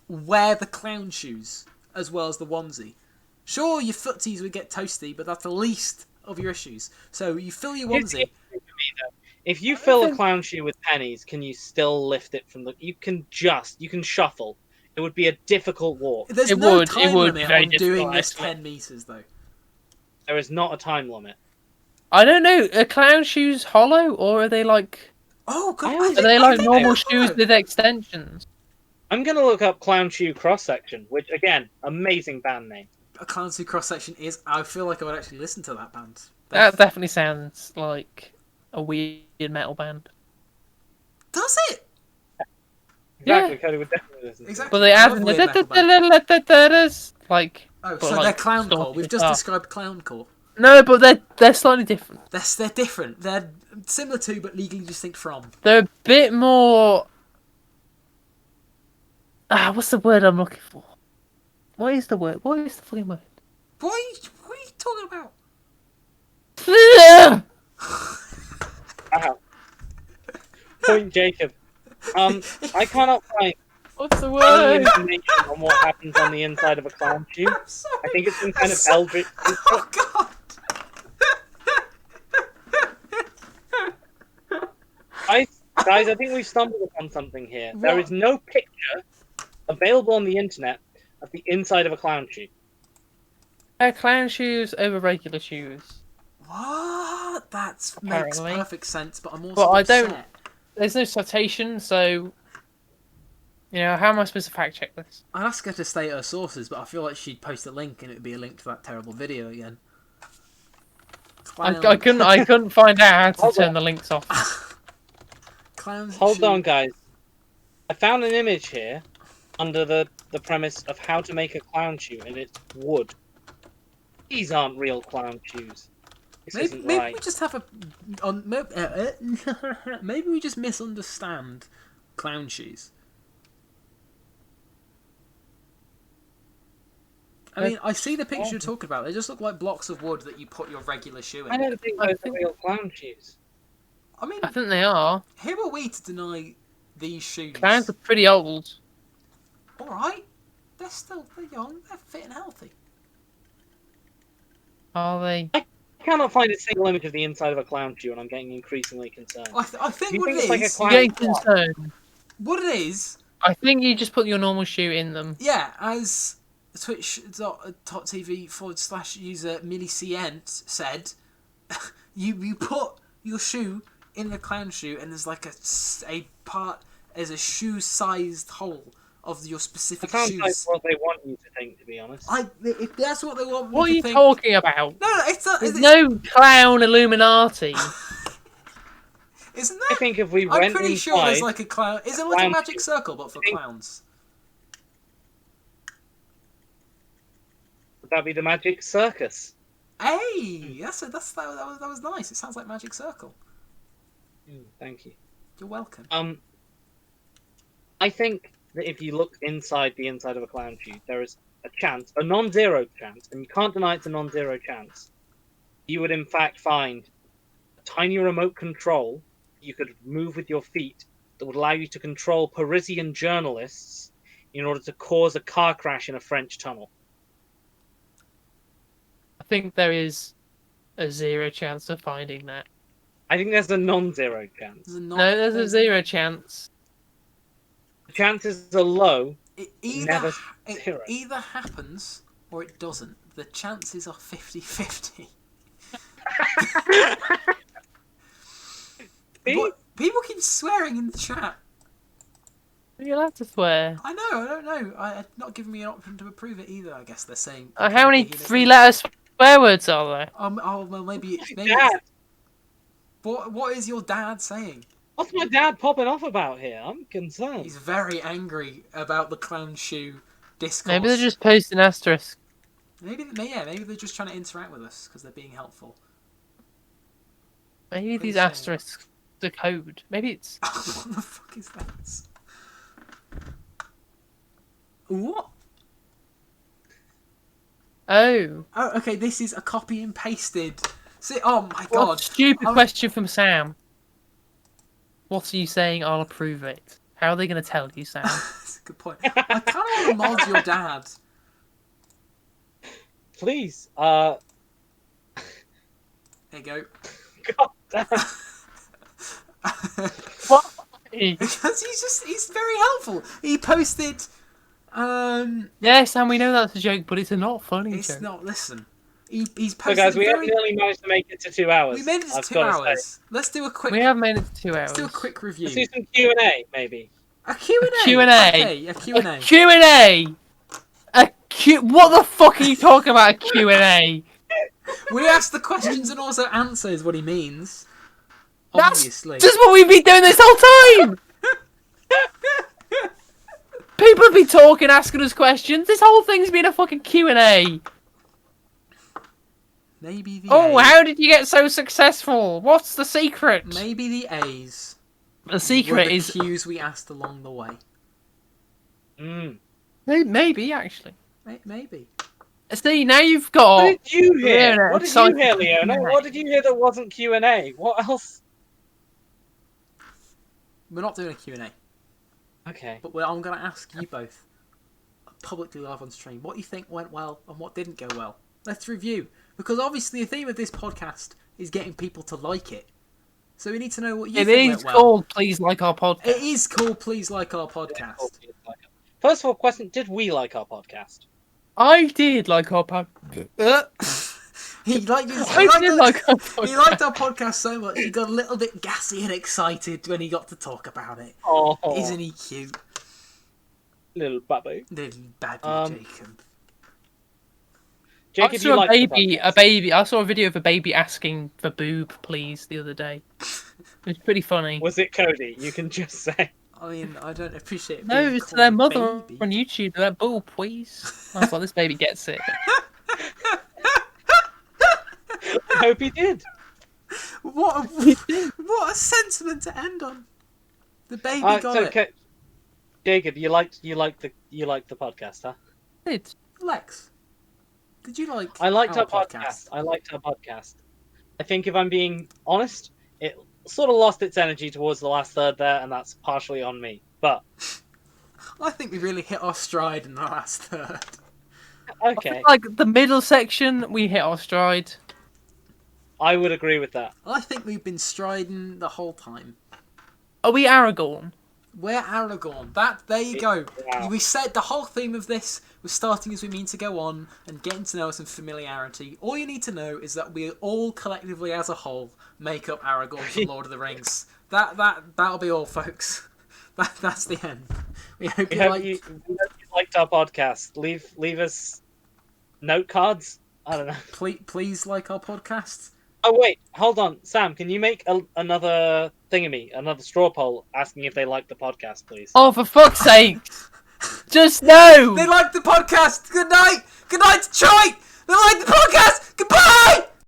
wear the clown shoes as well as the onesie? Sure, your footies would get toasty, but that's the least of your issues. So you fill your Here's the onesie. issue for me, though. If you fill a clown shoe with pennies, can you still lift it from the... You can shuffle. It would be a difficult walk. There's It no would time be limit very on doing difficult, this actually. 10 metres, though. There is not a time limit. I don't know. Are clown shoes hollow or are they like? Oh, God. Are Are they I like think normal they're shoes hollow. with extensions? I'm going to look up clown shoe cross-section, which, again, amazing band name. A clown suit cross section is. I feel like I would actually listen to that band. That definitely sounds like a weird metal band. Does it? Exactly, Yeah. Cody would definitely listen to Exactly. But they I add love in weird metal bands. the like. Oh, but so like they're clowncore. sort of We've just guitar. described clowncore. No, but they're slightly different. They're different. They're similar to, but legally distinct from. They're a bit more. What's the word I'm looking for? What is the word? What is the fucking word? What are you talking about? Wow. Point Jacob. I cannot find What's the any word? information on what happens on the inside of a clown shoe. I'm sorry. I think it's some kind of Sorry. eldritch... Oh God! Guys, I think we've stumbled upon something here. There What? is no picture available on the internet of the inside of a clown shoe. Clown shoes over regular shoes. What? That makes Apparently. perfect sense, but I'm also But I don't- upset. There's no citation, so. You know, how am I supposed to fact check this? I'd ask her to state her sources, but I feel like she'd post a link and it would be a link to that terrible video again. I couldn't find out how to Hold turn on. the links off. Clowns Hold shoe- on, guys. I found an image here under the premise of how to make a clown shoe, and it's wood. These aren't real clown shoes. This isn't Maybe right. we just have a. Maybe we just misunderstand clown shoes. I mean, I see the picture you're talking about. They just look like blocks of wood that you put your regular shoe I in. don't think I those are think- real clown shoes. I mean, I think they are. who are we to deny these shoes? Clowns are pretty old. All right, they're young, they're fit and healthy. Are they? I cannot find a single image of the inside of a clown shoe, and I'm getting increasingly concerned. I Do think you what think it it's like a is, clown- Getting concerned. what it is, I think you just put your normal shoe in them. yeah, as twitch.tv/user millicient said, you put your shoe in the clown shoe, and there's like a part, there's a shoe-sized hole of your That specific sounds like shoes. what they want you to think, to be honest. If that's what they want me What are to you think. talking about? No, it's not. There's no clown Illuminati. Isn't I there? think if we I'm went pretty sure there's inside, like a clown. Is it like a clown magic shoe. circle but for I think- clowns? would that be the magic circus? Hey, that was nice. It sounds like magic circle. Thank you. You're welcome. I think that if you look inside the inside of a clown shoe, there is a chance, a non-zero chance, and you can't deny it's a non-zero chance. You would in fact find a tiny remote control you could move with your feet that would allow you to control Parisian journalists in order to cause a car crash in a French tunnel. I think there is a 0 chance of finding that. I think there's a non-zero chance. No, there's a 0 chance. The chances are low. It Never zero. either happens or it doesn't. The chances are 50-50. See? People keep swearing in the chat. You'll have to swear. I know, I don't know. I'm not giving me an option to approve it either, I guess they're saying. How many 3-letter swear words are there? Oh, well, maybe... Dad, What is your dad saying? what's my dad popping off about here? I'm concerned. He's very angry about the clown shoe discourse. Maybe they're just posting asterisk. Maybe they're just trying to interact with us because they're being helpful. Maybe What are you these saying? asterisks the code. Maybe it's... What the fuck is that? What? Oh. Oh, okay, this is a copy and pasted. See, oh my What god. a stupid I'm- question from Sam. What are you saying? I'll approve it. How are they going to tell you, Sam? That's a good point. I kind of want to mod your dad. Please, There you go. God damn. What? Because he's very helpful. He posted, Yes, and we know that's a joke, but it's a not funny it's joke. not, listen. He's So posted guys, we have very... nearly managed to make it to 2 hours. We made it to I've 2 gotta say. hours. Let's do a quick... We have made it to 2 hours. Let's do a quick review. Let's do some Q&A, maybe. A Q&A. Q&A. Okay, a Q&A. A Q&A! What the fuck are you talking about, a Q&A? We ask the questions and also answer is what he means. That's Obviously. just what we've been doing this whole time! People have been talking, asking us questions. This whole thing's been a fucking Q&A. Maybe the Oh, A's. how did you get so successful? What's the secret? Maybe the A's. The secret were the is... cues we asked along the way. Maybe, actually. Maybe. See, now you've got... What did you hear? Yeah, What did you hear, exciting Leona? Q&A. What did you hear that wasn't Q&A? What else? We're not doing a Q&A. Okay. But I'm going to ask you both, publicly live on stream, what you think went well and what didn't go well. Let's review. Because obviously the theme of this podcast is getting people to like it. So we need to know what you It think is went well. called Please Like Our Podcast. It is called Please Like Our Podcast. First of all, question: did we like our podcast? I did like our podcast. He liked his, I did like our podcast. he liked our podcast so much he got a little bit gassy and excited when he got to talk about it. Oh, Isn't he cute? little baby. Little baby Jacob. Jacob, I you saw liked the podcast? a baby. I saw a video of a baby asking for boob, please, the other day. It was pretty funny. Was it Cody? You can just say. I mean, I don't appreciate No, being it's to called their a mother baby. on YouTube. Their boob, please. I was like, this baby gets it. I hope he did. What a sentiment to end on. The baby got So, it. Jacob, you liked the podcast, huh? It's Lex, did you like? I liked our podcast. I liked our podcast. I think if I'm being honest, it sort of lost its energy towards the last third there, and that's partially on me. But I think we really hit our stride in the last third. okay, like the middle section, we hit our stride. I would agree with that. I think we've been striding the whole time. Are we Aragorn? We're Aragorn. There you go. Wow. We said the whole theme of this was starting as we mean to go on and getting to know some familiarity. All you need to know is that we all collectively as a whole make up Aragorn from Lord of the Rings. That'll be all, folks. That's the end. We hope you like. We hope you liked our podcast. Leave us note cards. I don't know. Please like our podcast. Oh wait, hold on, Sam. Can you make another thingamy, another straw poll, asking if they like the podcast, please? Oh, for fuck's sake! Just no! They like the podcast. Good night. Good night, Detroit. They like the podcast. Goodbye.